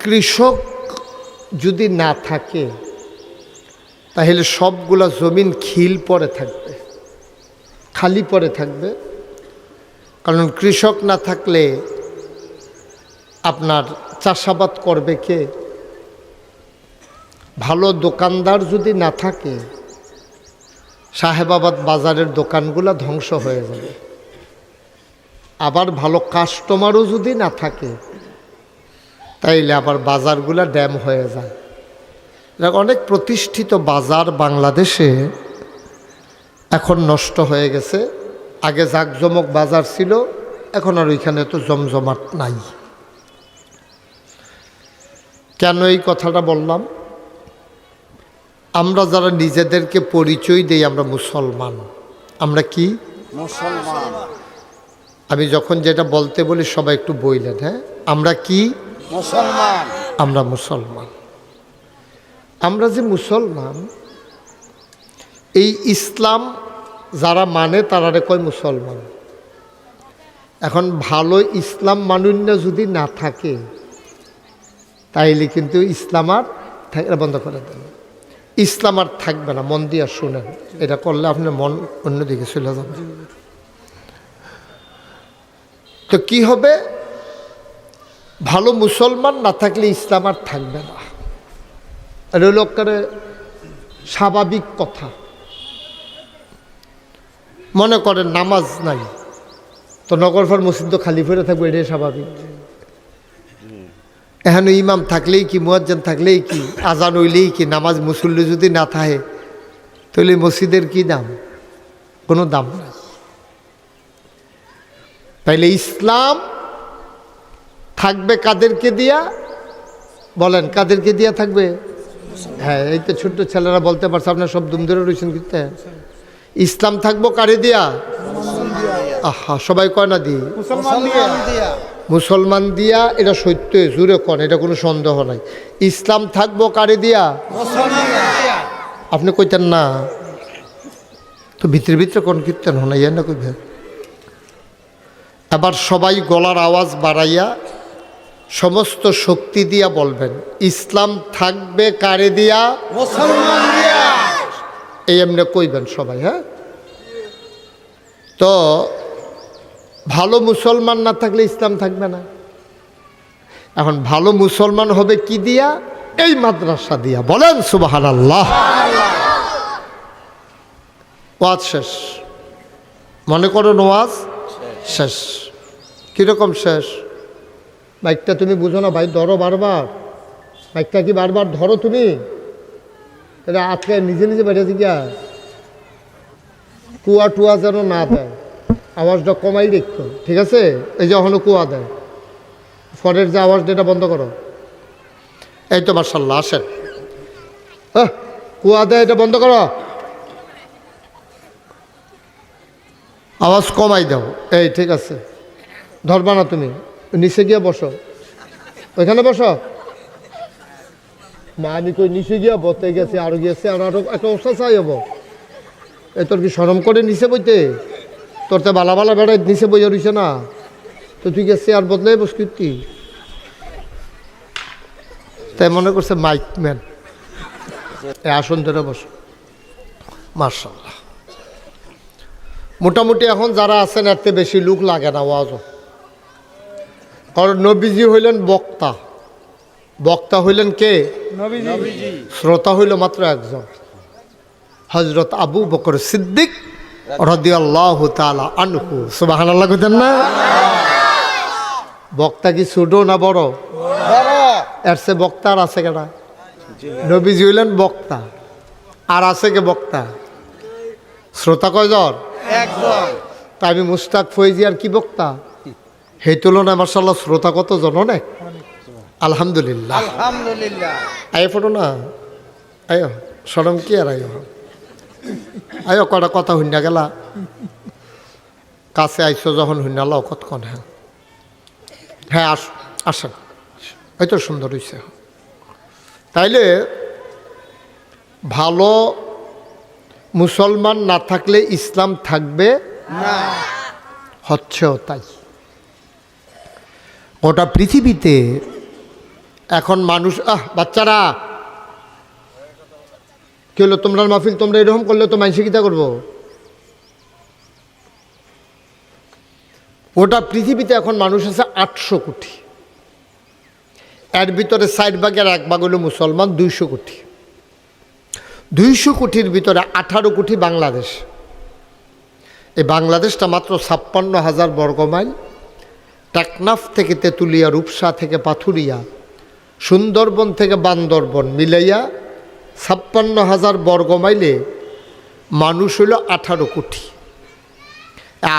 কৃষক যদি না থাকে তাহলে সবগুলা জমিন খিল পরে থাকবে, খালি পরে থাকবে। কারণ কৃষক না থাকলে আপনার চাষাবাদ করবে কে? ভালো দোকানদার যদি না থাকে সাহেবাবাদ বাজারের দোকানগুলো ধ্বংস হয়ে যাবে। আবার ভালো কাস্টমারও যদি না থাকে তাইলে আবার বাজারগুলো ড্যাম হয়ে যায়। অনেক প্রতিষ্ঠিত বাজার বাংলাদেশে এখন নষ্ট হয়ে গেছে। আগে জাঁকজমক বাজার ছিল, এখন আর ওইখানে তো জমজমাট নাই। কেন এই কথাটা বললাম? আমরা যারা নিজেদেরকে পরিচয় দেই আমরা মুসলমান, আমরা কি মুসলমান? আমি যখন যেটা বলতে বলি সবাই একটু বইলেন, হ্যাঁ আমরা কি মুসলমান। আমরা মুসলমান। আমরা যে মুসলমান, এই ইসলাম যারা মানে তারারে কয় মুসলমান। এখন ভালো ইসলাম মানুন্য যদি না থাকে তাইলে কিন্তু ইসলাম আর বন্ধ করে দেন, ইসলাম আর থাকবে না। মন দিয়ে শুনেন, এটা করলে আপনার মন অন্যদিকে চলে যাবে। তো কি হবে? ভালো মুসলমান না থাকলে ইসলাম আর থাকবে না। আর ওই লোকের স্বাভাবিক কথা। মনে করেন নামাজ নাই তো নগরফার মসজিদ তো খালি ফিরে থাকবে, এটাই স্বাভাবিক। এখানে ইমাম থাকলেই কি, মুয়াজ্জিন থাকলেই কি, আজান হইলেই কি, নামাজ মুসল্লি যদি না থাকে তাহলে মসজিদের কি দাম? কোনো দাম নাই। তাইলে ইসলাম থাকবে কাদেরকে দিয়া? বলেন কাদেরকে দিয়া থাকবে? হ্যাঁ, এই তো ছোট্ট ছেলেরা বলতে পারছে, আপনার সব দুম ধরে রয়েছেন। কিন্তু ইসলাম থাকবো কারে দিয়া? আহা সবাই কয় না দি মুসলমান দিয়া মুসলমান দিয়া, এটা সত্য, জুড়ে কন, এটা কোনো সন্দেহ নাই। ইসলাম থাকবো কারে দিয়া? মুসলমান দিয়া আপনি কইতেন না তো, ভিতরে ভিতরে কোন কীর্তন হন ইয়া না কইবেন। এবার সবাই গলার আওয়াজ বাড়াইয়া সমস্ত শক্তি দিয়া বলবেন, ইসলাম থাকবে কারে দিয়া? মুসলমান দিয়া এই এমনি কইবেন সবাই। হ্যাঁ, তো ভালো মুসলমান না থাকলে ইসলাম থাকবে না। এখন ভালো মুসলমান হবে কি দিয়া? এই মাদ্রাসা দিয়া। বলেন সুবহানাল্লাহ। ওয়াজ শেষ, মনে করো ওয়াজ শেষ। কীরকম শেষ? মাইকটা তুমি বুঝো না ভাই, ধরো বারবার। মাইকটা কি বারবার ধরো তুমি? এটা আজকে নিজে নিজে বেড়ে দিকে কুয়া টুয়া যেন না দেয়, আওয়াজটা কমাই দেখতো, ঠিক আছে? এই যে এখনো কুয়া দেয়, ফরের যে আওয়াজটা এটা বন্ধ করো। এই তো মাশাআল্লাহ, আসেন। কুয়া দেয়, এটা বন্ধ করো, আওয়াজ কমাই দাও। এই ঠিক আছে, ধরবা না তুমি, নিচে গিয়ে বসো, ওইখানে বসো। মা আমি কই নিচে গিয়া বতে গেছে, আরো গিয়েছে, আর আরো একটা অবস্থা চাই হবো। এই তোর কি শরম করে নিচে বইতে? তোর তো বালা বালা বেড়াই নিচে বইয়া রইছে না, তো তুই গেছে আর বদলাই বসকি। তাই মনে করছে মাইকম্যান। এই আসন ধরে বসো। মাশাআল্লাহ, মোটামুটি এখন যারা আছেন এতে বেশি লোক লাগে না ওয়াজও, কারণ নবীজি হইলেন বক্তা। বক্তা হইলেন কে? নবীজি শ্রোতা হইল মাত্র একজন, হযরত আবু বকর সিদ্দিক রাদিয়াল্লাহু তাআলা আনহু। সুবহানাল্লাহ কইতেন না? বক্তা কি ছোট না বড়? বড়। এর সে বক্তা আর আছে কেনা? নবীজি হইলেন বক্তা, আর আছে কে বক্তা? শ্রোতা কয়জন? একজন। তা আমি মুস্তাক ফৈজি আর কি বক্তা? সেই তুলনায় মাশাআল্লাহ শ্রোতা কতজন? অনেক। আলহামদুলিল্লাহ। আলহামদুলিল্লাহ। আয় ফটো না, আয়ো সরম কি আর আয়ো, আয়ো কটা কথা শুনিয়া গেলা, কাছে আইসো যখন শুনিয়ালাও কতক্ষণ। হ্যাঁ হ্যাঁ, আসেন, এই তো সুন্দর হয়েছে। তাইলে ভালো মুসলমান না থাকলে ইসলাম থাকবে না। হচ্ছেও তাই। গোটা পৃথিবীতে এখন মানুষ, বাচ্চারা কি হলো তোমরা মাহফিল, তোমরা এরকম করলে তো মানুষে কিতা করবো? গোটা পৃথিবীতে এখন মানুষ আছে 800 কোটি। এর ভিতরে 60 ভাগের 1 ভাগ হলো মুসলমান, 200 কোটি। 200 কোটির ভিতরে 18 কোটি বাংলাদেশ। এই বাংলাদেশটা মাত্র 56,000 বর্গমাইল। টেকনাফ থেকে তেঁতুলিয়া, রূপসা থেকে পাথুরিয়া, সুন্দরবন থেকে বান্দরবন মিলাইয়া 56,000 বর্গমাইলে মানুষ হইল 18 কোটি।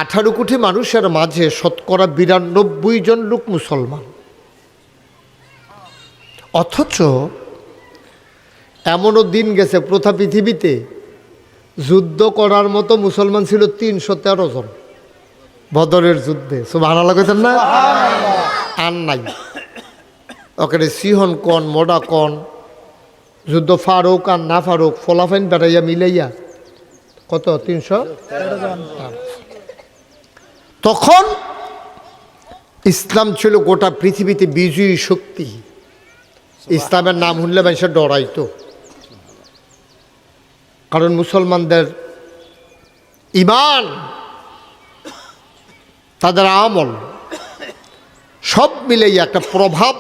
18 কোটি মানুষের মাঝে শতকরা 92 জন লোক মুসলমান। অথচ এমনও দিন গেছে প্রথা পৃথিবীতে যুদ্ধ করার মতো মুসলমান ছিল 313 জন বদরের যুদ্ধে। সুবহানাল্লাহ কইতেন না? আর নাই ওকে সিহন কন মোডা কন, যুদ্ধ ফারুক আর না ফারুক, ফলাফাইন বেড়াইয়া মিলাইয়া কত 313 জন। তখন ইসলাম ছিল গোটা পৃথিবীতে বিজয়ী শক্তি। ইসলামের নাম শুনলে মানুষের ডরাইতো, কারণ মুসলমানদের ঈমান, তাদের আমল সব মিলেই একটা প্রভাব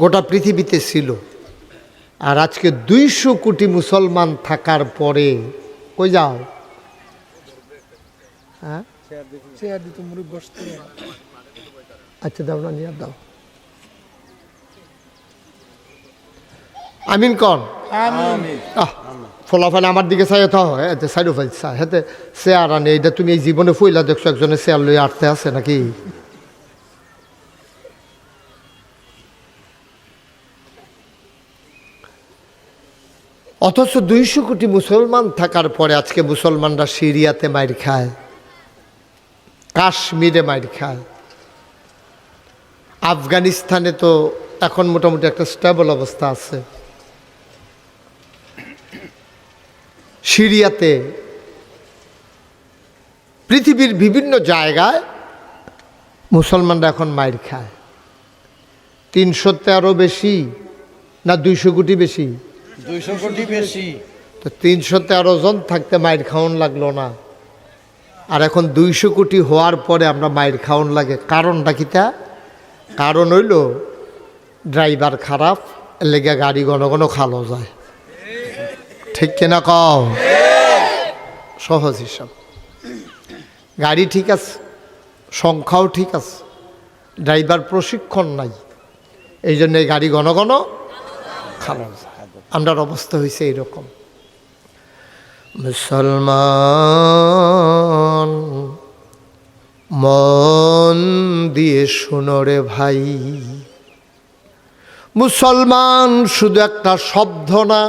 গোটা পৃথিবীতে ছিল। আর আজকে 200 কোটি মুসলমান থাকার পরে কই যাও? হ্যাঁ আচ্ছা দাও না, নিয়ে দাও। আমিন কন। ফলাফল আমার দিকে চাই তো সাইডও ফেলছা হেতে চেয়ার আনে, এটা তুমি এই জীবনে ফইলা দেখছো একজনে চেয়ার লই আটতে আছে নাকি? অথচ 200 কোটি মুসলমান থাকার পরে আজকে মুসলমানরা সিরিয়াতে মাইর খায়, কাশ্মীরে মাইর খায়, আফগানিস্তানে তো এখন মোটামুটি একটা স্টেবল অবস্থা আছে, সিরিয়াতে, পৃথিবীর বিভিন্ন জায়গায় মুসলমানরা এখন মাইর খায়। 313 বেশি না 200 কোটি বেশি? 200 কোটি বেশি। তো 313 জন থাকতে মাইর খাওয়ান লাগলো না, আর এখন 200 কোটি হওয়ার পরে আমরা মাইর খাওয়ান লাগে। কারণটা কিটা? কারণ হইল ড্রাইভার খারাপ, এর লেগে গাড়ি ঘন ঘন খালো যায়। ঠিক কিনা কও? সহজ হিসাব। গাড়ি ঠিক আছে, সংখ্যাও ঠিক আছে, ড্রাইভার প্রশিক্ষণ নাই, এই জন্য এই গাড়ি ঘন ঘন খালো যায়। আমরার অবস্থা হয়েছে এইরকম। মুসলমান মন দিয়ে শুনো রে ভাই, মুসলমান শুধু একটা শব্দ না,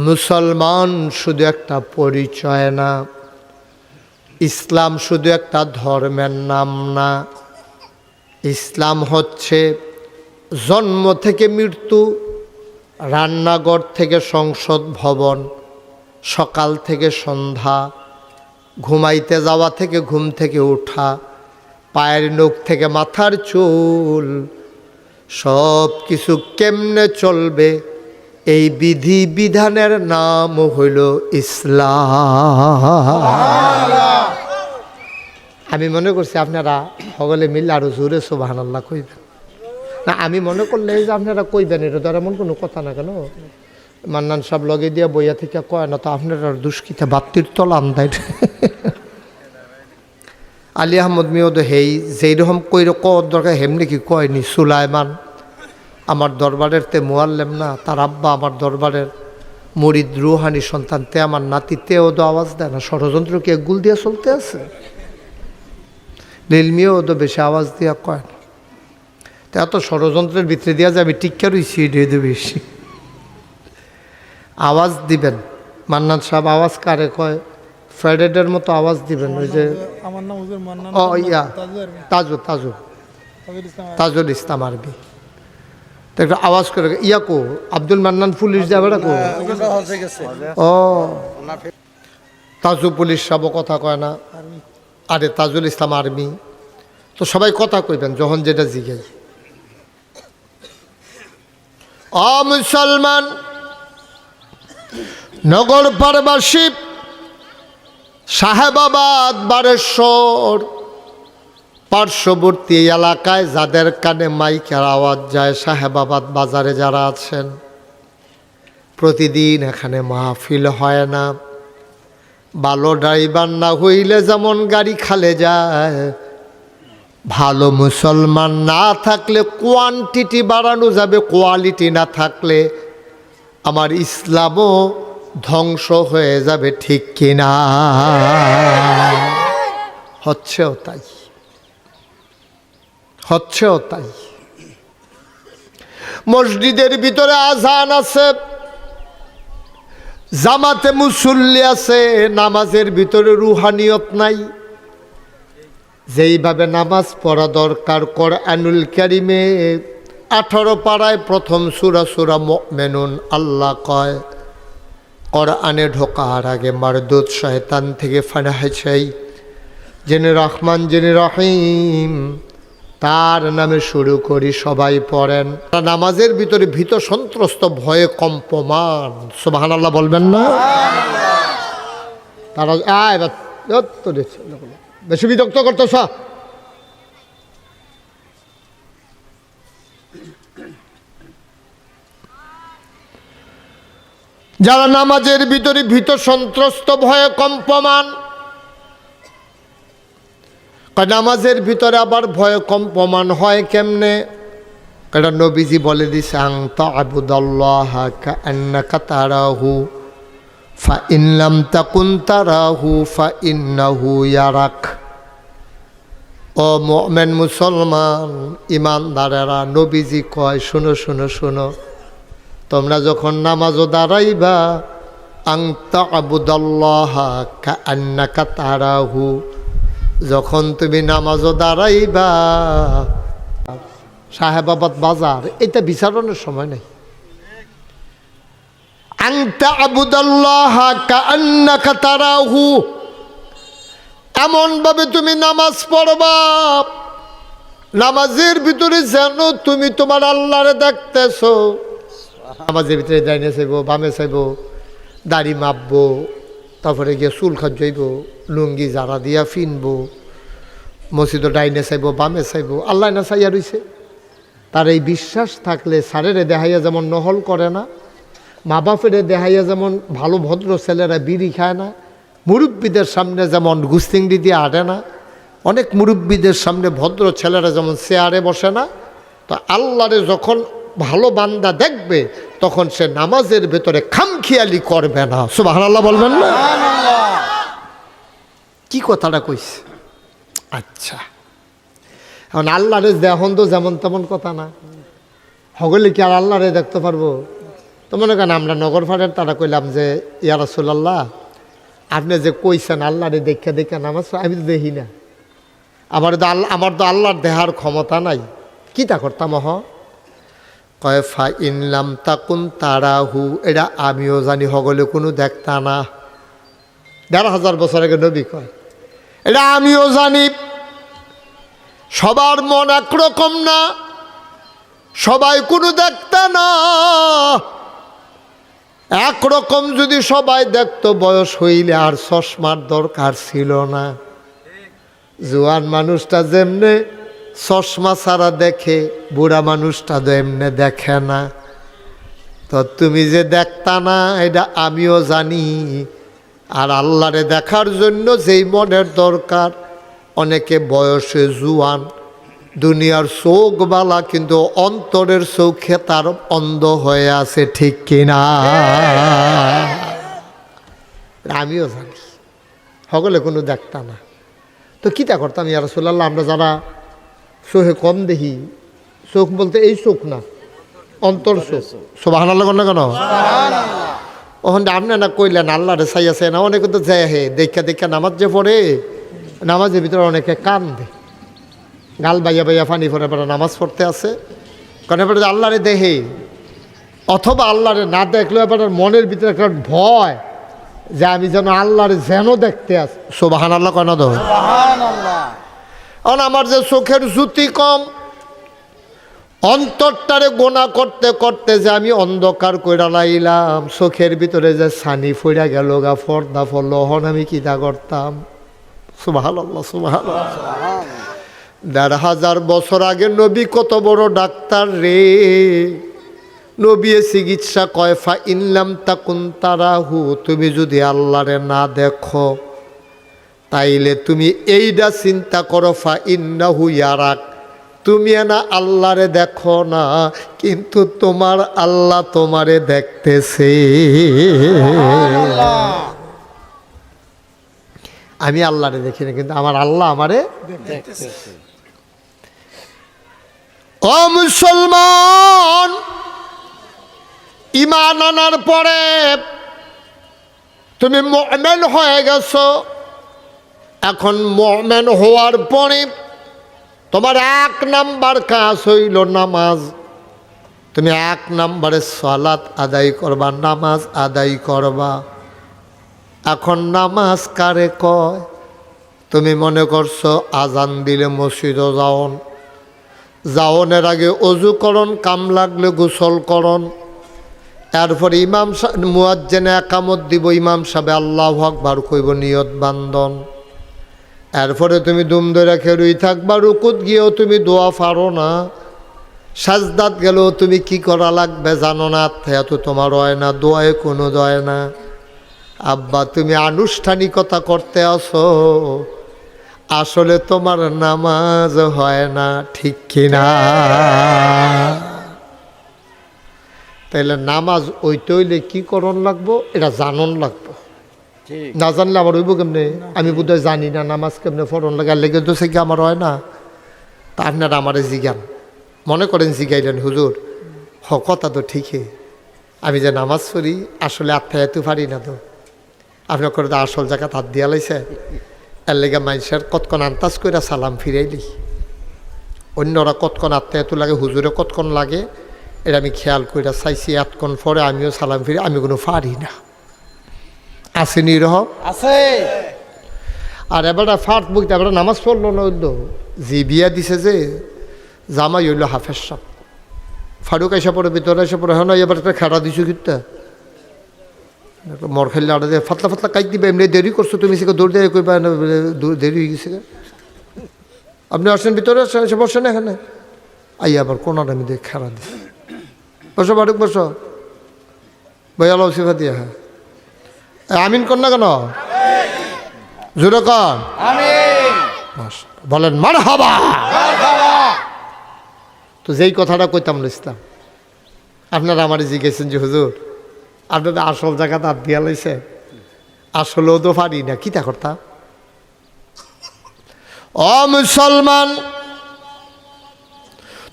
মুসলমান শুধু একটা পরিচয় না, ইসলাম শুধু একটা ধর্মের নাম না। ইসলাম হচ্ছে জন্ম থেকে মৃত্যু, রান্নাঘর থেকে সংসদ ভবন, সকাল থেকে সন্ধ্যা, ঘুমাইতে যাওয়া থেকে ঘুম থেকে ওঠা, পায়ের নখ থেকে মাথার চুল, সব কিছু কেমনে চলবে এই বিধি বিধানের নাম হইল ইসলাম। আমি মনে করছি আপনারা সকলে মিলে আরো জোরে সুবহানাল্লাহ কইবেন না। আমি মনে করলে যে আপনারা কইবেন, এটা তো এমন কোনো কথা না। কেন মান্নান সাহেব লগে দিয়া বইয়া থেকে কয় না, তো আপনারা দুষ্কৃতা বাত্তির তলা আন্দায়। আলী আহমদ মিয়দ হেই যেই রকম কইর কর দরকার হেমনি কি কয়নি। সুলাইমান আমার দরবারের তে মুয়াল্লেম না, তার আব্বা আমার দরবারের মুরিদ রুহানি সন্তান, তে আমার নাতি, তেও তো আওয়াজ দেয় না। ষড়যন্ত্র কি একগুল দিয়া চলতে আছে? নীলমিও তো বেশি আওয়াজ দিয়া কয় না। তা এত ষড়যন্ত্রের ভিতরে দিয়া যে আমি টিক্কা রইছি এটা বেশি আওয়াজ দিবেন। মান্নান সাহেব আওয়াজ কারে কয়? ফ্রাইডের মতো আওয়াজ দিবেন। ওই যে আমার নাম হুজুর মান্নান, ও ইয়া তাজুল ইসলাম আরবি, তো একটা আওয়াজ করে ইয়াকো আব্দুল মান্নান পুলিশ যাবে না কো? ও তাজু পুলিশ সব কথা কয় না, আরে তাজুল ইসলাম আর্মি। তো সবাই কথা কইবেন যখন যেটা জিজ্ঞাই। অ মুসলমান নগর পারবাসী, সাহেবাবাদ, বারেশ্বর পার্শ্ববর্তী এলাকায় যাদের কানে মাইকের আওয়াজ যায়, সাহেবাবাদ বাজারে যারা আছেন, প্রতিদিন এখানে মাহফিল হয় না। ভালো ড্রাইভার না হইলে যেমন গাড়ি খালে যায়, ভালো মুসলমান না থাকলে কোয়ান্টিটি বাড়ানো যাবে, কোয়ালিটি না থাকলে আমার ইসলামও ধ্বংস হয়ে যাবে। ঠিক কিনা? হচ্ছেও তাই, হচ্ছেও তাই। মসজিদের ভিতরে আজান আছে, জামাতে মুসল্লি আছে, নামাজের ভিতরে রুহানিয়ত নাই। যেইভাবে নামাজ পড়া দরকার, কোরআনুল কারীমে 18 পারায় প্রথম সূরা সূরা মুমিনুন আল্লাহ কয়, কোরআনে ঢোকার আগে মারদুদ শয়তান থেকে ফানাহ চাই, যিনি রহমান যিনি রহিম তার নামে শুরু করি, সবাই পড়েন। নামাজের ভিতরে ভীত সন্ত্রস্ত ভয়ে কম্পমান, সুবহানাল্লাহ বলবেন না? তারা বেশি বিরক্ত করতেছ। যারা নামাজের ভিতরে ভীত সন্ত্রস্ত ভয়ে কম্পমান, নামাজের ভিতরে আবার ভয় কম্পমান হয় কেমনে? এটা নবীজি বলে দিছে, আনতা আবুদাল্লাহা কাআন্নাকা তারাহু ফাইন লাম তাকুন তারাহু ফাইন্নাহু ইয়ারাক। ও মুমিন মুসলমান ইমানদারেরা, নবীজি কয় শুনো শুনো শুনো, তোমরা যখন নামাজও দাঁড়াইবা, আনতা আবুদাল্লাহা কাআন্নাকা তারাহু, যখন তুমি নামাজও দাঁড়াইবা, সাহেবাবাদ বাজার, এটা বিচারণের সময় নেই। আনতা আবুদাল্লাহ কাআন্নাকা তারাহু, এমন ভাবে তুমি নামাজ পড়বা নামাজের ভিতরে যেন তুমি তোমার আল্লাহরে দেখতেছো। নামাজের ভিতরে ডাইনে চাইবো, বামে চাইবো, দাড়ি মাপবো, তারপরে গিয়ে চুল খাজইব, লুঙ্গি জারা দিয়া ফিনবো, মসজিদও ডাইনে চাইবো, বামে চাইবো, আল্লাহ না চাইয়া রইছে। তার এই বিশ্বাস থাকলে সারেরে দেখাইয়া যেমন নহল করে না, মা বাপেরে দেখাইয়া যেমন ভালো ভদ্র ছেলেরা বিড়ি খায় না, মুরব্বীদের সামনে যেমন গুস্তিংড়ি দিয়ে আটে না, অনেক মুরব্বীদের সামনে ভদ্র ছেলেরা যেমন চেয়ারে বসে না, তো আল্লাহরে যখন ভালো বান্দা দেখবে তখন সে নামাজের ভেতরে খামখেয়ালি করবে না। সুবহানাল্লাহ বলবেন না? কি কথাটা কইছে? আচ্ছা, এখন আল্লাহরে এখন তো যেমন তেমন কথা না, হগলে কি আর আল্লাহরে দেখতে পারবো? তো মনে করেন আমরা নগর ফাড়ের তারা কইলাম যে ইয়া রাসূলুল্লাহ, আপনি যে কইছেন আল্লাহরে দেখা দেখা নামাজ, আমি তো দেখি না, আমার তো আল্লাহর দেহার ক্ষমতা নাই, কি তা করতাম? কয় ফা ইনলাম তাকুন তারাহু, এটা আমিও জানি, হগলে কোনো দেখতা না। ১,৫০০ বছর আগে নবী কয়, এটা আমিও জানি। সবার মন একরকম না, সবাই কোনো দেখতা না। একরকম যদি সবাই দেখতো, বয়স হইলে আর চশমার দরকার ছিল না। জোয়ান মানুষটা যেমনে চশমা ছাড়া দেখে, বুড়া মানুষটা তো এমনে দেখে না। তো তুমি যে দেখতা না এটা আমিও জানি। আর আল্লাহরে দেখার জন্য যেই মনের দরকার, অনেকে বয়সে জুয়ান, দুনিয়ার চোখ বালা, কিন্তু অন্তরের চোখে তার অন্ধ হয়ে আছে, ঠিক কিনা? আমিও জানি, সকলে কোনো দেখতা না। তো কীটা করতাম ইয়া রাসূলুল্লাহ, আমরা যারা চোখে কম দেখি, চোখ বলতে এই চোখ না, অন্তর চোখ। সুবহানাল্লাহ না কেন? ওখানে আপনি না কইলেন আল্লাহরে চাই আছে না, অনেকে তো যায় হে দেখা দেখা নামাজ যে পড়ে, নামাজের ভিতরে অনেকে কান্দে, গাল বাইয়া বাইয়া পানি পরে পরে নামাজ পড়তে আছে, কারণ এবার আল্লাহরে দেখে, অথবা আল্লাহরে না দেখলেও এবার মনের ভিতরে একটা ভয় যে আমি যেন আল্লাহরে যেন দেখতে আছি। সুবহানাল্লাহ কেন? কারণ আমার যে চোখের জ্যোতি কম, অন্তরটারে গোনা করতে করতে যে আমি অন্ধকার কইরা লাইলাম, চোখের ভিতরে যে ছানি ফইরা গেল গা, পর্দা পড়ল, হন আমি কিতা করতাম? সুবহানাল্লাহ সুবহানাল্লাহ। ১,৫০০ বছর আগে নবী কত বড় ডাক্তার রে! নবী চিকিৎসা কয় ফা ইনলাম তাকুন তারাহু, তুমি যদি আল্লাহরে না দেখো তাইলে তুমি এইটা চিন্তা করো, ফা ইন্নাহু ইয়ারাক, তুমি না আল্লাহরে দেখো না, কিন্তু তোমার আল্লাহ তোমারে দেখতেছে। আমি আল্লাহরে দেখি না, কিন্তু আমার আল্লাহ আমারে দেখতেছে। ও মুসলমান, ঈমান আনার পরে তুমি মুমিন হয়ে গেছো। এখন মুমিন হওয়ার পরে তোমার ১ নাম্বার কাজ হইল নামাজ। তুমি ১ নাম্বারে সালাত আদায় করবা, নামাজ আদায় করবা। এখন নামাজ কারে কয়? তুমি মনে করছো আজান দিলে মসজিদও যাওনের আগে অজু করন, কাম লাগলে গোসল করন, এরপরে ইমাম মুয়াজ্জিনে একামত দিব, ইমাম সাহেব আল্লাহু আকবার কইব, নিয়ত বান্ধন। এরপরে তুমি দুম ধরে খেরুই থাকবা, রুকুত গিয়েও তুমি দোয়া পারো না, সাজদাত গেলেও তুমি কি করা লাগবে জানো না, এত তোমার হয় না, দোয়ায় কোনো দয় না। আব্বা তুমি আনুষ্ঠানিকতা করতে আসো, আসলে তোমার নামাজ হয় না, ঠিক কিনা? তাইলে নামাজ ওইটা হইলে কি করণ লাগবো, এটা জানন লাগবো। না জানলে আমার হইব কেমনে? আমি বোধহয় জানি না নামাজ কেমনে ফরণ লাগে, লেগে তো সে কি আমার হয় না। তা আপনারা আমারে জিজ্ঞান, মনে করেন জিগাইলেন হুজুর, কথা তো ঠিকই, আমি যে নামাজ পড়ি আসলে আত্মায় এত পারি না, তো আপনার করে তো আসল জায়গা হাত দিয়া লাইছে, এর লেগে মানুষের কতক্ষণ আন্তাজ করে সালাম ফিরাইলি, অন্যরা কতক্ষণ আত্মীয়ত লাগে, হুজুরে কতক্ষণ লাগে, এটা আমি খেয়াল করে চাইছি। এতক্ষণ পরে আমিও সালাম ফিরে, আমি কোনো পারি না। আছে নিরহ আছে। আর এবার ফার্ট বুকতে এবার নামাজ পড়লো না, হইল যে বিয়া দিছে যে জামাই হইল হাফেজ সাহ, ফারুক এসে পড়ে, ভিতরে এসে পড়ে, হ্যাঁ এবার একটা খেড়া দিছো কিন্তু মর খেললে আড়া দিয়ে ফাতলা ফাতলা কাজ দিবে, এমনি দেরি করছো তুমি, সে দৌড় দিয়ে কইবা না, দেরি হয়ে গেছে। আপনি আসেন ভিতরে, আসেন, এসে বসেন এখানে। আই আবার কোনার আমি দিয়ে খেড়া দিছি, বসো ফারুক বসো, ভাইয়া লাউ শিফা দিয়ে। হ্যাঁ আমিন কর না কেন, জোরে কর বলেন মারহাবা। তো যেই কথাটা কইতাম না ইসলাম, আপনারা আমার জিজ্ঞেসেন যে হুজুর আপনাদের আসল জায়গাটা হাত দিয়া লাইছে, আসলেও তো পারি না, কিতা করতাম। ও মুসলমান,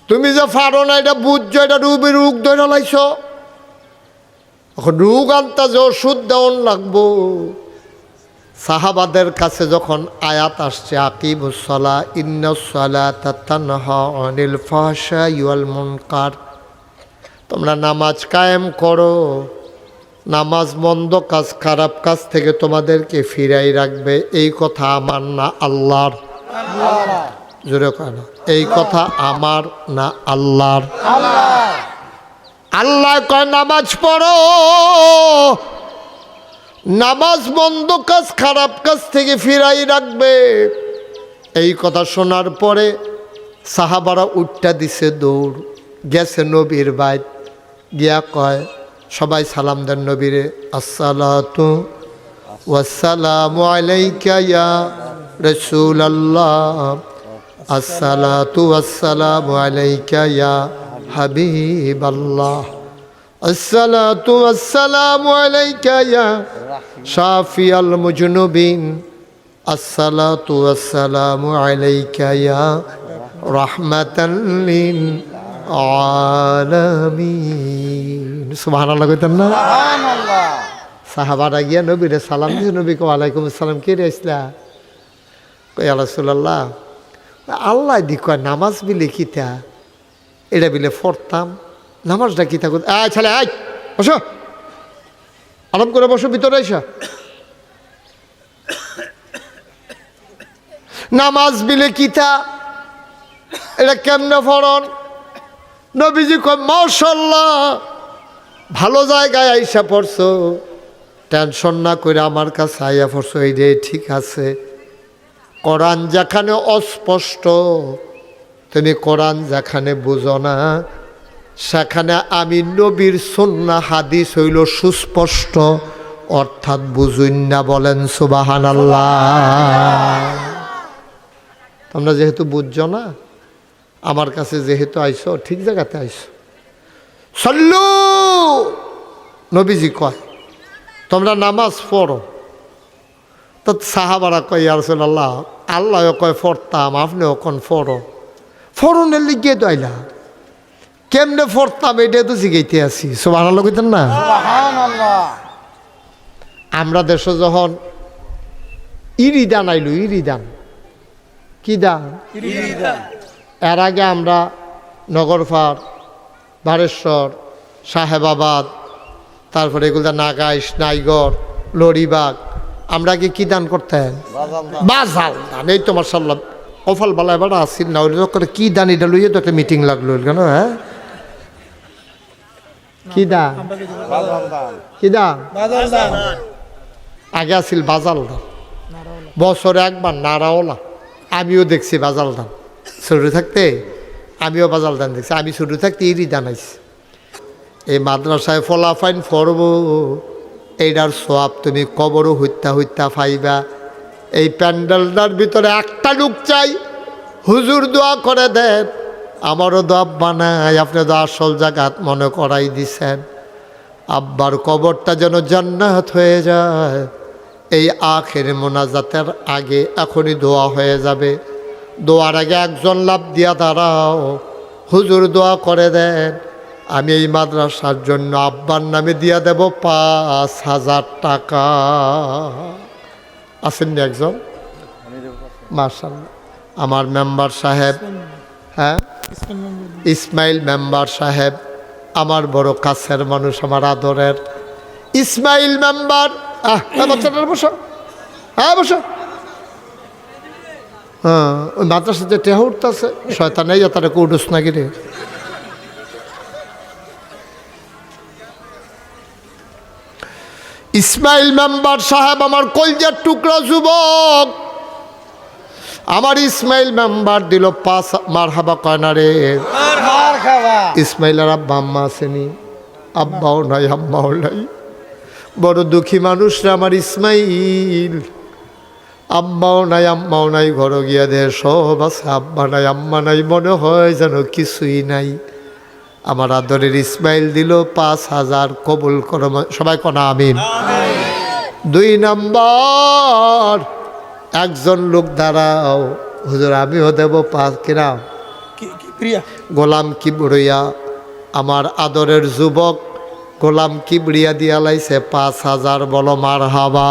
তুমি যে পারো না এটা বুঝছো, এটা রুবি রোগ ধরে লাইছ, এখন রোগ আনতে যে ওষুধ দেওয়ান লাগবো। সাহাবাদের কাছে যখন আয়াত আসছে আকিমুস সালাহ ইন্নাস সালাতা তানহা আনিল ফাহশাই ওয়াল মুনকার, তোমরা নামাজ কায়েম করো, নামাজ মন্দ কাজ খারাপ কাজ থেকে তোমাদেরকে ফিরাই রাখবে। এই কথা আমার না আল্লাহর? জোরে কেন, এই কথা আমার না আল্লাহর? আল্লাহ কয় নামাজ পড়ো, নামাজ মন্দ কাজ খারাপ কাজ থেকে ফিরাই রাখবে। এই কথা শোনার পরে সাহাবারা উঠটা দিছে দৌড়, গেছে নবীর বাইত, গিয়া কয় সবাই সালাম দেন নবীরে, আসসালাতু ওয়াসসালামু আলাইকা ইয়া রাসূলুল্লাহ, আসসালাতু ওয়াসসালামু আলাইকা ইয়া হাবিবাল্লাহ, আসসালাতু ওয়াসসালামু আলাইকা ইয়া শাফিয়াল মুজনুবিন, আসসালাতু ওয়াসসালামু আলাইকা ইয়া রাহমাতাল লিল আলামিন। সুবহানাল্লাহ কইতেন না? সুবহানাল্লাহ। সাহাবারা গিয়া নবীরে সালাম দিয়েছে, নবী কো ওয়ালাইকুম আসসালাম, কে রে আসলা? কই ইয়া রাসূলুল্লাহ, আল্লাহ দি কয় নামাজ বিলে কিতা, এটা বিলে পড়তাম, নামাজটা কিতা কর। ছেলে আয় বসো, আরাম করে বসো, ভিতরে এসা। নামাজ বিলে কিতা, এটা কেমনে ফরন? নবীজি কয় মাশাআল্লাহ, ভালো জায়গায় আইসা পড়ছো, টেনশন না করে আমার কাছে আইয়া পড়ছো, এই রে ঠিক আছে। কোরআন যেখানে অস্পষ্ট, তুমি কোরআন যেখানে বুঝো না, সেখানে আমি নবীর সুন্নাহ হাদিস হইল সুস্পষ্ট, অর্থাৎ বুঝুন না। বলেন সুবহানাল্লাহ। তোমরা যেহেতু বুঝছো না, আমার কাছে যেহেতু আইসো, ঠিক জায়গাতে আইসো। সল্লু, নবীজি কয় তোমরা নামাজ পড়ো। তো সাহাবারা কয় ইয়া রাসূলুল্লাহ, আল্লাহ কয় পড়তাম, আপনিও কোন পড়ো, ফরনের লিগিয়ে তো আইলা, কেমনে পড়তাম এটা তো জিগাইতে আছি। সুবহানাল্লাহ কইতেন না? সুবহানাল্লাহ। আমরা দেশে যখন ইরিদান আইলো, ইরিদান কি দান? এর আগে আমরা নগরপাড়, বারেশ্বর, সাহেবাবাদ, তারপরে এগুলো নাগাইশ, নাইগড়, লরিবাগ, আমরা কি দান করতেন? বাজাল দান। এই তো মাশাআল্লাহ কফল বালা এবার আসিল না, ওই করে কি দান এটা লইয়ে তো একটা মিটিং লাগলো কেন? হ্যাঁ কি দান? কি দান? আগে আসিল বাজাল দান, বছরে একবার নারাওলা। আমিও দেখছি বাজাল দান, ছোটো থাকতে আমিও বাজাল দান দেখছি। আমি ছোটো থাকতে ইরি দান আইছি। এই মাদ্রাসায় ফলাফাইন ফরব, এইটার সওয়াব তুমি কবরও হত্যা হত্যা পাইবা। এই প্যান্ডেলটার ভিতরে একটা লোক চাই, হুজুর দোয়া করে দেন, আমারও দোয়া বানায়, আপনি তো আসল জায়গাত মনে করাই দিছেন। আব্বার কবরটা যেন জান্নাত হয়ে যায়। এই আখের মোনাজাতের আগে এখনই দোয়া হয়ে যাবে। দোয়ার আগে একজন লাভ দিয়া দাঁড়াও, হুজুর দোয়া করে দেন, আমি এই মাদ্রাসার জন্য আব্বার নামে দিয়া দেব 5,000 টাকা। আসেননি একজন? মাশাআল্লাহ। আমার মেম্বার সাহেব, হ্যাঁ ইসমাইল মেম্বার সাহেব, আমার বড় কাছের মানুষ, আমার আদরের ইসমাইল মেম্বার। বাচ্চাটার বসো, হ্যাঁ বসো। হ্যাঁ, ওই মাদ্রাসাতে টেহা উঠতেছে, শয়তান এই তারা কৌডুস নাকি রে। ইসমাইল মেম্বার সাহেব আমার কলজার টুকরা যুবক, আমার ইসমাইল মেম্বার দিল 5 মারহাবা কয়না রে। ইসমাইলের আব্বা আম্মা আসেনি, আব্বাও নাই আম্মাও নাই, বড় দুঃখী মানুষ রে আমার ইসমাইল। আব্বাও নাই আম্মাও নাই, ঘর গিয়া দে সব আছে, আব্বা নাই আম্মা নাই, মনে হয় যেন কিছুই নাই। আমার আদরের ইসমাইল দিল 5,000, কবুল করো সবাই, কোনা আমিন। 2 নাম্বার, একজন লোক দাঁড়াও, হুজুর আমিও দেব 5 কিনা গোলাম কিবরিয়া, আমার আদরের যুবক গোলাম কিবরিয়া দিয়া লাইছে 5,000, বলো মারহাবা।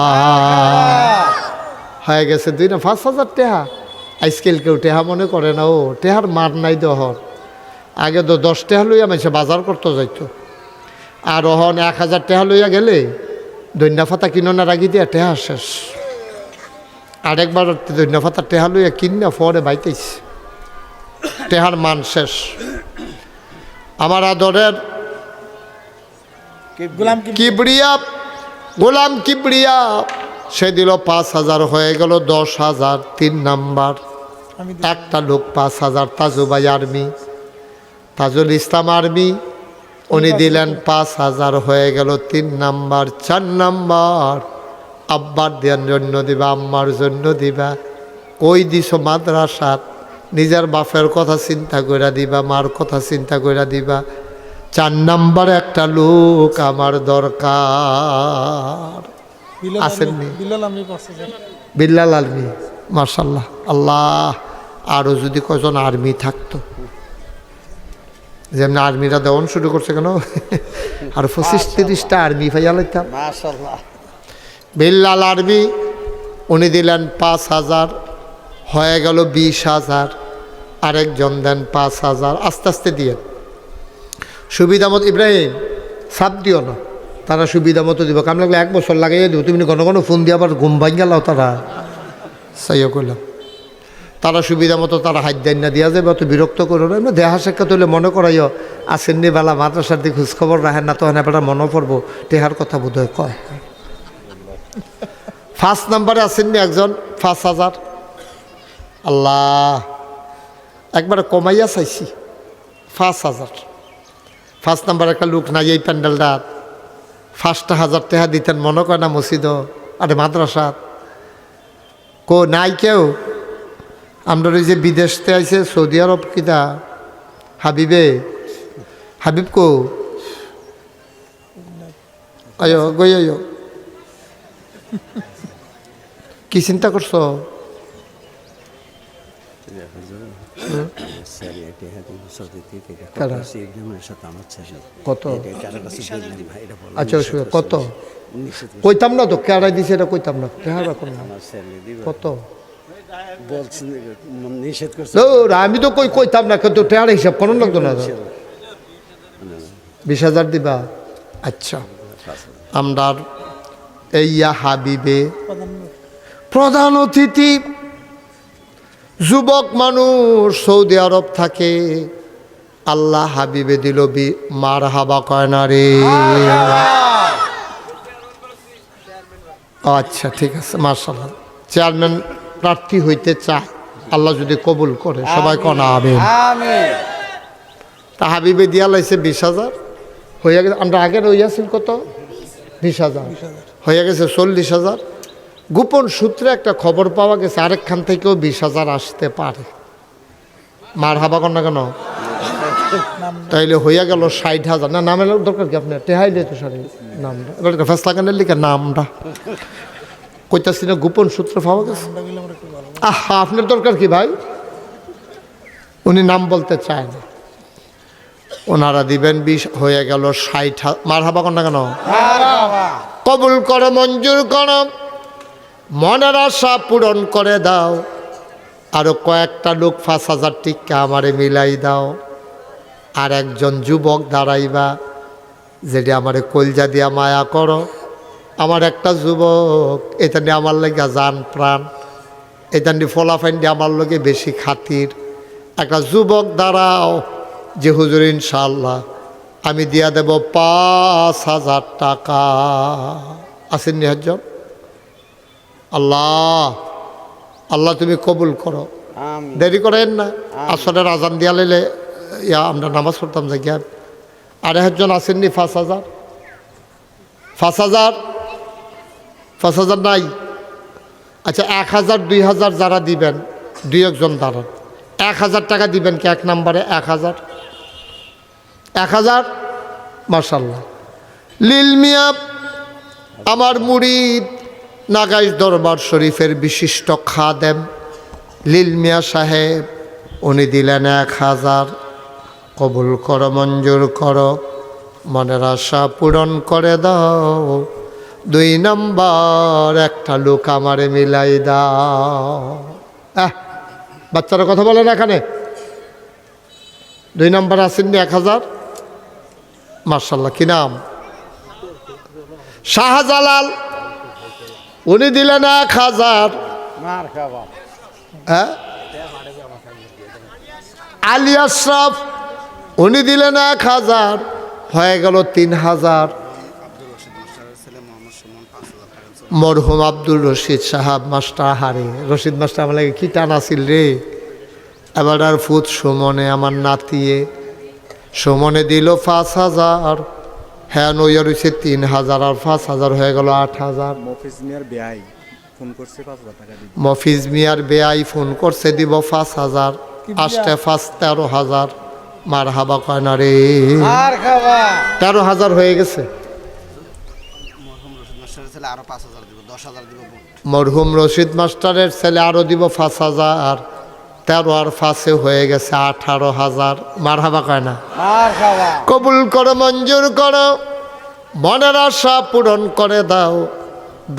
হয়ে গেছে 2 না 5,000 টেহা। আজকাল কেউ টেহা মনে করে না, ও টেহার মার নাই দহর। আগে তো 10 টেহা লইয়া মানুষে বাজার করতে যাইত, আর ওহন 1,000 টেহা লইয়া গেলে দৈন্যা ফাতা কিননা রাগি দিয়া টেহা শেষ। আরেকবার দৈন্যা ফাতা টেহা লইয়া কিনা পরে বাইতেছে, টেহার মান শেষ। আমার আদরের কিবরিয়া, গোলাম কিবরিয়া, সে দিল 5,000, হয়ে গেল 10,000। 3 নাম্বার, একটা লোক 5,000, তাজুবাই আর্মি, তাজুল ইসলাম আর্মি, উনি দিলেন 5,000, হয়ে গেল 3 নাম্বার। 4 নাম্বার, আব্বার দেওয়ার জন্য দিবা, আম্মার জন্য দিবা, কই দিছ মাদ্রাসাত, নিজের বাপের কথা চিন্তা করে দিবা, মার কথা চিন্তা করে দিবা। 4 নাম্বার, একটা লোক আমার দরকার, আসেননি? বিল্লাল আলমি, মাশাআল্লাহ। আল্লাহ, আরও যদি কজন আর্মি থাকতো, যেমন আর্মিরা দেওয়ান শুরু করছে কেন, আর 25-30টা আর্মি পাইয়া লাইতাম। বিল্লাল আর্মি, উনি দিলেন 5,000, হয়ে গেল 20,000। আরেকজন দেন 5,000, আস্তে আস্তে দিয়ে সুবিধা মতো। ইব্রাহিম সাপ দিও না, তারা সুবিধা মতো দিব, কাম লাগলে 1 বছর লাগাইয়া দিব, তুমি ঘন ঘন ফোন দিয়ে আবার ঘুম ভাঙ্গা লাও, তারা সাইও করলাম। তারা সুবিধা মতো তারা হাত দেন না দিয়া যাবে, অত বিরক্ত করো না। দেহা সাক্ষাৎ হলে মনে করাইও আসেননি বেলা মাদ্রাসার দিকে খোঁজখবর রাখেন না, তখন এবার মনে পড়বো টেহার কথা বোধ হয় কয়। 1 নাম্বারে আসেননি একজন 5,000। আল্লাহ, একবারে কমাইয়া চাইছি 5,000। 1 নাম্বার একটা লোক নাই এই প্যান্ডেলটা, 5,000 টাকা দিতেন, মনে করে না মসজিদ আরে মাদ্রাসাত কো নাই কেউ। আমরা ওই যে বিদেশতে আইছে সৌদি আরব, কিতা হাবিবে, হাবিব কো আয়ো গই আয়ো, কি চিন্তা করছো? কত? আচ্ছা কত কইতাম না তো, কেড়াই দিছে এটা কইতাম না, কত আমি তো কইতাম না, কিন্তু টেয়ার হিসাব করুন লাগতো না। 20,000 দিবা? আচ্ছা, আমরা এইয়া হাবিবে প্রধান অতিথি যুবক মানুষ, সৌদি আরব থাকে, আল্লাহ হাবিবে দিল মারহাবা কয় না রে। আচ্ছা ঠিক আছে, মাশাআল্লাহ। চেয়ারম্যান প্রার্থী হইতে চায়, আল্লাহ যদি কবুল করে, সবাই কনা আমিন। তা হাবিবে দিয়া লাইছে 20,000, হয়ে গেছে। আমরা আগের হইয়াছিল কত? 20,000, হয়ে গেছে 40,000। গোপন সূত্রে একটা খবর পাওয়া গেছে আরেকখান থেকেও 20,000 আসতে পারে। মারহাবা কর না কেন? তাইলে হইয়া গেল 60,000। না, নামের দরকার কি আপনার? টেহাই দিত সারি নামটা, এবার ফেসলা কেন লিখে নামটা কইতাছি না, গোপন সূত্রে পাওয়া গেছে। আহা, আপনার দরকার কি ভাই? উনি নাম বলতে চায় না, ওনারা দিবেন 20, হয়ে গেল 60,000। মারহাবা কর না কেন? কবুল করো, মঞ্জুর করো, মনের আশা পূরণ করে দাও, আরো কয়েকটা লোক 5,000 টিক্কা আমারে মিলাই দাও। আর একজন যুবক দাঁড়াইবা, যেটা আমারে কলজা দিয়া মায়া করো। আমার একটা যুবক, এটা নিয়ে আমার লাগে জান প্রাণ, এটা নিয়ে ফলাফাইন দিয়ে আমার লগে বেশি খাতির। একটা যুবক দাঁড়াও যে হুজুর ইনশাআল্লাহ আমি দিয়া দেব 5,000 টাকা। আসেন নি একজন? আল্লাহ আল্লাহ তুমি কবুল করো। আমিন। দেরি করেন না, আসরের আজান দিয়া লাইলে আমরা নামাজ পড়তাম যে জ্ঞান। আর একজন আসেননি 5,000? 5,000? 5,000 নাই? আচ্ছা 1,000 2,000 যারা দিবেন, 2-1 দাঁড়ান। 1,000 টাকা দিবেন কি এক নম্বরে? 1,000? 1,000? মাশাল্লাহ। লিল মিয়া আমার মুরিদ, নাগাইশ দরবার শরীফের বিশিষ্ট খাদেম লিল মিয়া সাহেব, উনি দিলেন 1,000। কবুল করো, মঞ্জুর করো, মনের আশা পূরণ করে দাও। 2 নম্বর একটা লোক আমারে মিলাই দাও। বাচ্চারা কথা বলেন এখানে। 2 নম্বর আসেননি 1,000? মার্শাল্লাহ। কি নাম? শাহজালাল, উনি দিলেন 1,000। মার খাবা। হ্যাঁ, আলী আশরাফ, উনি দিলেন 1,000। হয়ে গেল 3,000। মরহুম আব্দুল রশিদ সাহাব মাস্টার, হারে রশিদ মাস্টার আমার লাগে কি টান আসিল রে। এবার আর ফুত সুমনে আমার নাতিয়ে, সুমনে দিল 5,000। হ্যাঁ নইয়া রয়েছে 3,000 আর 5,000 হয়ে গেল 8,000। মফিজ মিয়ার বেয়াই ফোন করছে 5,000 টাকা দিবে। মফিজ মিয়ার বেয়াই ফোন করছে দিব 5,000। আসতে 13,000। মার হাবা কয় না রে, মার খাবা। 13,000 হয়ে গেছে। আরো 5,000 দিব, 10,000 দিব। মরহুম রশিদ মাস্টারের ছেলে আরো দিব 5,000। 13 আর 5 হয়ে গেছে 18,000। মার হাবা কয় না। মার খাবা। কবুল করো, মঞ্জুর করো, মনের আশা পূরণ করে দাও।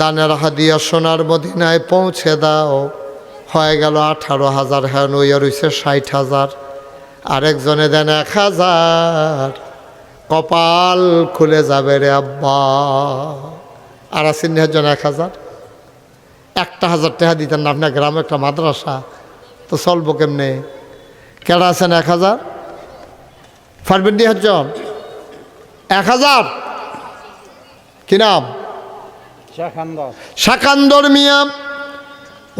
দানের হাদিয়া সোনার মদিনায় পৌঁছে দাও। হয়ে গেল 18,000। হ্যাঁ নইয়া রয়েছে 60,000। আরেকজনে দেন 1,000। কপাল খুলে যাবে রে আব্বা। আর আসেন জন 1,000? 1,000 টাকা দিতেন না? আপনার গ্রামে একটা মাদ্রাসা তো চলবো কেমনে? কেডা আছেন 1,000? পারবেন নি একজন? 1,000? কি নাম? শাখান্দর। শাকান্দর মিয়া,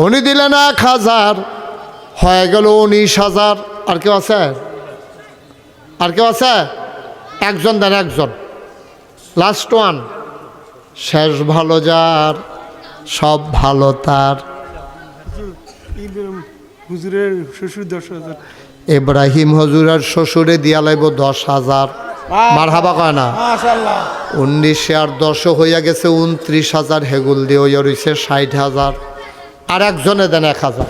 উনি দিলেন 1,000। হয়ে গেল 19,000। আর কেউ আছে? আর কেউ আছে? একজন দেন, একজন। Last one. শেষ ভালো যার, সব ভালো তার। হুজুরের শ্বশুর 10,000। ইব্রাহিম হজুরের শ্বশুরে দিয়া লাইব 10,000। মার হাবা কয় না। মাশাআল্লাহ। 19 আর 10 হইয়া গেছে 29,000। হেগুল দিয়ে হইয়া রয়েছে 60,000। আর একজনে দেন 1,000।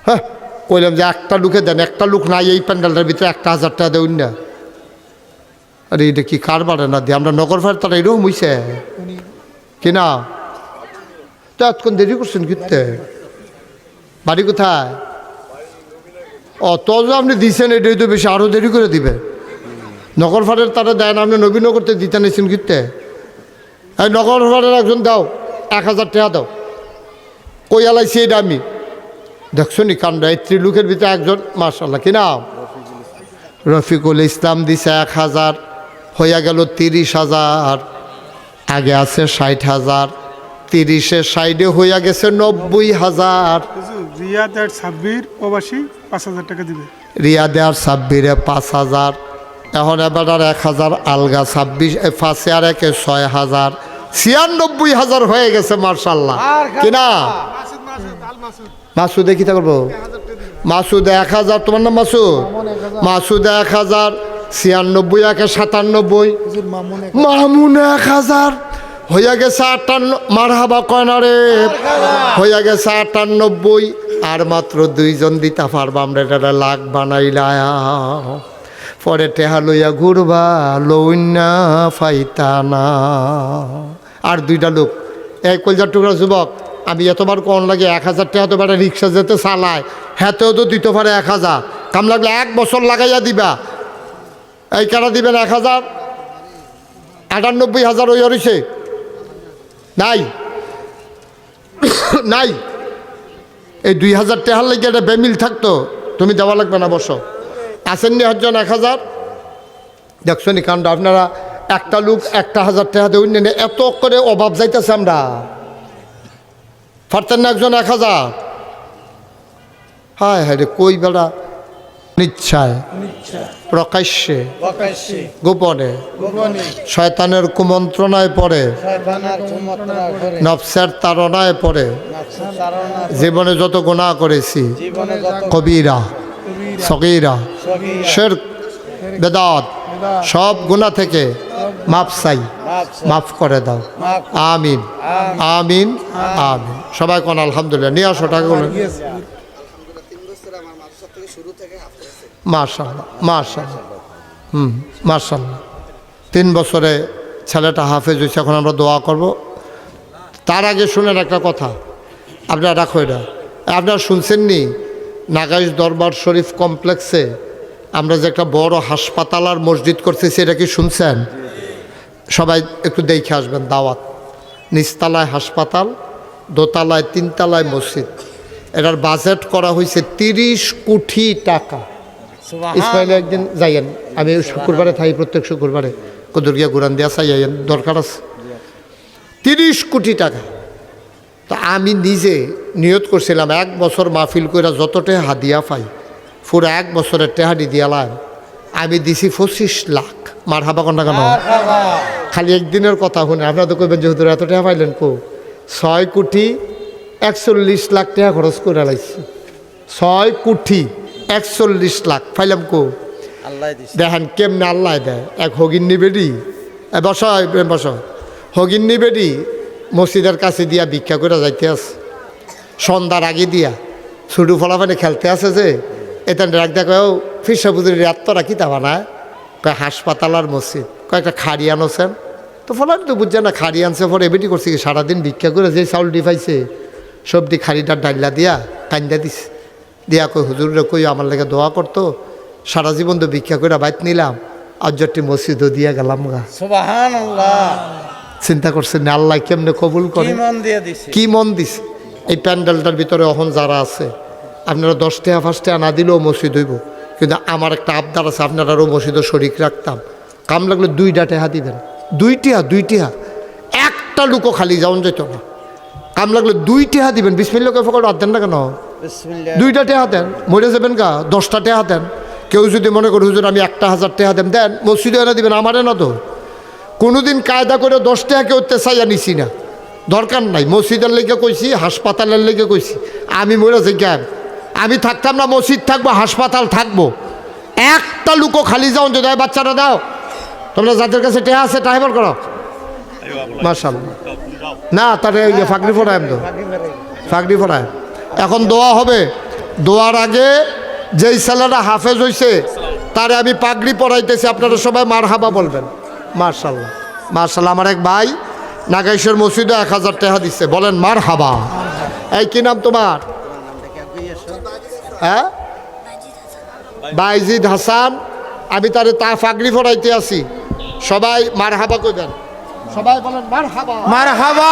হ্যাঁ কইলাম যে একটা লোকে দেন, একটা লোক নাই এই প্যান্ডেলটার ভিতরে। 1,000 টাকা দেউন না। আরে এটা কি কারবারে না দিয়ে আমরা নগর ফায়ার তারা এরকম হইছে কিনা? তো এতক্ষণ দেরি করছেন কিনতে? বাড়ি কোথায়? ও তো আপনি দিচ্ছেন, এটাই তো বেশি, আরও দেরি করে দিবে। নগর ফাটের তারা দেন, আপনি নবীনগরতে দিতে নিয়েছেন কিনতে। এই নগর ফাটের একজন দাও, 1,000 টাকা দাও। কই আলাইছি এটা আমি দেখছো নি কাণ্ড। এই ত্রিলোকের ভিতরে একজন। মাশাল্লাহ। কি নাম? রফিকুল ইসলাম দিছে 1,000। হইয়া গেল 30,000। আগে আছে 60,000। 30-এ 60-এ হইয়া গেছে 90,000। রিয়াদ আর সাব্বির প্রবাসী 5,000 টাকা দিবে। রিয়াদে আর 26-এ 5,000। এখন এবার আর 1,000 আলগা। 26 5-এ আর 1-এ 6,000। 96,000 হয়ে গেছে। মার্শাল্লাহ। কিনা মাসুদ কি তা করবো? মাসুদ 1,000। তোমার নাম মাসুদ? মাসুদ 1,000। 96 1-এ 97। মামুন 1,000 হইয়া গেছে 58। মার হাবা কয় না রে। হইয়া গেছে 98। আর মাত্র 2 জন দিতে পারবা। আমরা এটা লাখ বানাইলা। পরে টেহা লইয়া ঘুরবা, লইনা ফাইতা না। আর 2টা লোক। এই কলজার টুকরা যুবক, আমি এতবার কোন লাগে 1000 টাকা তো বেটা রিক্সা যেতে চালায়, হ্যাঁতেও তো দিতে পারে 1000, কাম লাগলে 1 বছর লাগাইয়া দিবা। এই কারা দিবেন 1000? 98,000 ওই হরিছে নাই নাই। এই 2000 টাকার লেগে একটা বেমিল থাকতো, তুমি দেওয়া লাগবে না, বসো। আসেননি হজন 1000? দেখছো নি কাণ্ড? আপনারা একটা লোক 1000 টাকা দেউন না, এত করে অভাব যাইতেছে আমরা। পারতেন না একজন 1000? হায় হায় রে, কই বেড়া নিচ্ছায় প্রকাশ্যে প্রকাশ্যে গোপনে গোপনে শয়তানের কুমন্ত্রণায় পড়ে, শয়তানের কুমন্ত্রণা করে নফসের তাড়নায় পড়ে নফসের তাড়না জীবনে যত গুনাহ করেছি, জীবনে যত কবিরা সগীরা সগীরা শিরক বেদাত সব গুনাহ থেকে মাপ চাই, মাপ চাই। মাফ করে দাও। মাফ আমিন আমিন আমিন। সবাই কোন আলহামদুলিল্লাহ। নিয়ে আসো টাকাগুলো। মাশাআল্লাহ মাশাআল্লাহ, মাশাআল্লাহ। 3 বছরে ছেলেটা হাফেজ হয়েছে। এখন আমরা দোয়া করব। তার আগে শুনেন একটা কথা, আপনারা রাখো এটা। আপনারা শুনছেননি নাগাইশ দরবার শরীফ কমপ্লেক্সে আমরা যে একটা বড় হাসপাতাল আর মসজিদ করতেছি, এটা কি শুনছেন? সবাই একটু দেখে আসবেন। দাওয়াত, নিচতলায় হাসপাতাল, দোতলায় 3 তলায় মসজিদ। এটার বাজেট করা হয়েছে 30 কোটি টাকা। ইসমাইলে একদিন যাইয়েন, আমি শুক্রবারে থাই, প্রত্যেক শুক্রবারে কদুরিয়া গুরান দিয়া চাইয়েন, দরকার আছে। 30 কোটি টাকা। তো আমি নিজে নিয়ত করছিলাম 1 বছর মাহফিল করে যতটা হাদিয়া পাই পুরো 1 বছরের টেহাডি দিয়ালাম। আমি দিছি 25 লাখ। মার হাবা কন্যা কেন? খালি একদিনের কথা শুনে আপনারা তো কইবেন যে হুজুর এত টাকা পাইলেন কো? 6 কোটি 41 লাখ টাকা খরচ করে লাইছি। 6 কোটি 41 লাখ পাইলাম কো? আল্লাহ দিছে। দেখেন কেমনে আল্লাহ দেয়। এক হগিন্নি বেডি, বস বস, হগিন্নি বেডি মসজিদের কাছে দিয়া ভিক্ষা করে যাইতে আছে, সন্ধ্যার আগে দিয়া ছুটু ফলাফানে খেলতে আছে যে এতেন রাখ দেখো ফিসা বুঝির রাত্তরা কি তা বানায় কয় হাসপাতাল আর মসজিদ, কয়েকটা খাড়ি আনছেন। তো ফলান তো বুঝছে না খাড়ি আনছে, পরে এবিটি করছে কি সারাদিন ভিক্ষা করে যে চাউল ডিফাইছে সবটি খাড়িটার ডাইলা দিয়া কান্দা দিছে। দিয়া কই হুজুরে কই আমার লেগে দোয়া করতো, সারা জীবন তো ভিক্ষা করে বাইত নিলাম, আজটি মসজিদও দিয়া গেলাম গা। সুবহানাল্লাহ। চিন্তা করছেন না আল্লাহ কেমনে কবুল করে, কি মন দিয়ে দিছে। কি মন দিছে। এই প্যান্ডেলটার ভিতরে এখন যারা আছে আপনারা 10 টাকা 5 টাকা না দিলেও মসজিদ হইব, কিন্তু আমার একটা আবদার আছে, আপনারাও মসজিদও শরিক রাখতাম। কাম লাগলে 2টা টাকা দিবেন, 2 টাকা, একটা লুকও খালি যাওন যেত না। কাম লাগলে 2 টাকা দিবেন। বিসমিল্লাহ ফকর হাত দেন না কেন? বিসমিল্লাহ। 2টা টাকা দেন, মরে যাবেন গা। 10টা টাকা দেন। কেউ যদি মনে করে হুজুর আমি 1000 টাকা দেন, দেন, মসজিদে এনে দিবেন, আমারে না তো। কোনোদিন কায়দা করে 10 টাকা কেউ চাইয়া নিছি না, দরকার নাই। মসজিদের লেগে কইছি, হাসপাতালের লেগে কইছি। আমি মরে যাই জ্ঞান, আমি থাকতাম না, মসজিদ থাকবো, হাসপাতাল থাকবো। একটা লুকো খালি যাও যদি বাচ্চারা দাও, তোমরা যাদের কাছে টেহা আছে টাইবার করো। মাশাআল্লাহ। না তারে ফাঁকরি ফোড়ায় তো, ফাঁকরি ফোড়ায়। এখন দোয়া হবে। দোয়ার আগে যেই ছেলেরা হাফেজ হয়েছে তারে আমি পাগড়ি পরাইতেছি, আপনারা সবাই মারহাবা বলবেন। মাশাআল্লাহ মাশাআল্লাহ। আমার এক ভাই নাগাইশের মসজিদে 1000 টাকা দিচ্ছে, বলেন মারহাবা। এই কি নাম তোমার? হ্যাঁ, বাইজিদ হাসান। আমি তারে তা পাগড়ি পরাইতে আছি, সবাই মারহাবা কইবেন, সবাই বলেন মারহাবা মারহাবা।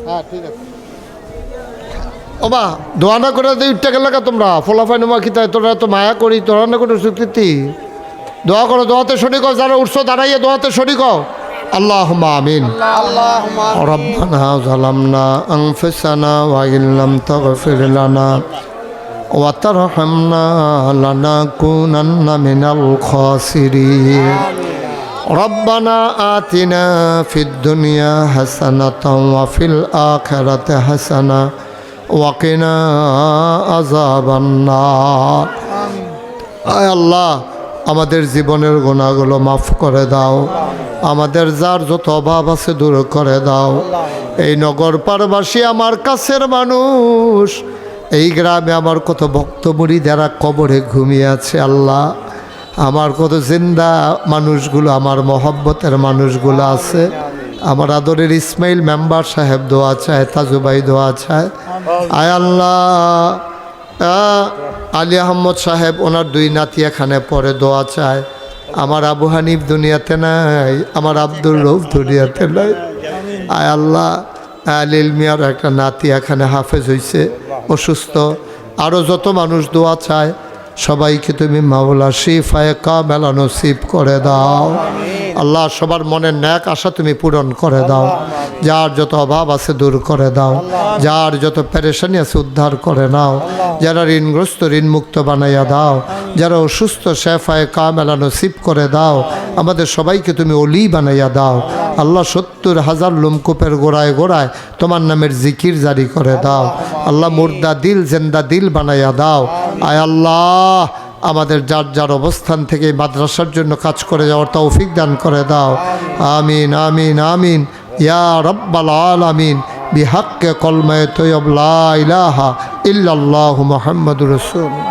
হ্যাঁ ঠিক আছে। ও বা দোয়া না করে উঠতে গেলে তোমরা ফলাফাই নোমা খিতা তোরা তো মায়া করি, তোরা না করে স্বীকৃতি দোয়া করো। দোয়াতে শরিক হও, যারা উঠছো দাঁড়াইয়ে দোয়াতে শরিক হও। আল্লাহুম্মা আমিন। আল্লাহুম্মা রব্বানা যালামনা আনফুসানা ওয়া ইল্লাম তাগফির লানা ওয়া তারহামনা লানাকুনান্না মিনাল খাসিরিন। রব্বানা আতিনা ফিদ দুনিয়া হাসানাতাও ওয়া ফিল আখিরাতি হাসানা ওয়া কিনা আযাবান নার। আয় আল্লাহ, আমাদের জীবনের গুনাহগুলো মাফ করে দাও, আমাদের যার যত অভাব আছে দূর করে দাও। এই নগর পারবাসী আমার কাছের মানুষ, এই গ্রামে আমার কত ভক্ত মুরিদেরা কবরে ঘুমিয়ে আছে আল্লাহ, আমার কত জিন্দা মানুষগুলো, আমার মহব্বতের মানুষগুলো আছে। আমার আদরের ইসমাইল মেম্বার সাহেব দোয়া চায়, তাজুবাই দোয়া চায়। আয় আল্লাহ, আলী আহমদ সাহেব ওনার 2 নাতি এখানে পরে দোয়া চায়। আমার আবু হানিফ দুনিয়াতে নাই, আমার আব্দুল রৌফ দুনিয়াতে নাই। আয় আল্লাহ, আলিল মিয়ার একটা নাতি এখানে হাফেজ হয়েছে, অসুস্থ। আরও যত মানুষ দোয়া চায় সবাইকে তুমি মাওলা শিফায়ে কামেলা নসিব করে দাও আল্লাহ। সবার মনের ন্যাক আশা তুমি পূরণ করে দাও, যার যত অভাব আছে দূর করে দাও, যার যত পেরেশানি আছে উদ্ধার করে নাও, যারা ঋণগ্রস্ত ঋণমুক্ত বানাইয়া দাও, যারা অসুস্থ শেফায়ে কামেলা নসিব করে দাও। আমাদের সবাইকে তুমি অলি বানাইয়া দাও আল্লাহ। 70,000 লোমকূপের গোড়ায় গোড়ায় তোমার নামের জিকির জারি করে দাও আল্লাহ। মুর্দা দিল জিন্দা দিল বানাইয়া দাও। আয় আল্লাহ, আমাদের যার যার অবস্থান থেকে মাদ্রাসার জন্য কাজ করে যাওয়ার তৌফিক দান করে দাও। আমিন আমিন আমিন ইয়া রাব্বাল আলামিন। বিহাক্কে কলমায়ে তৈয়ব লা ইলাহা ইল্লাল্লাহু মুহাম্মাদুর রাসূলুল্লাহ।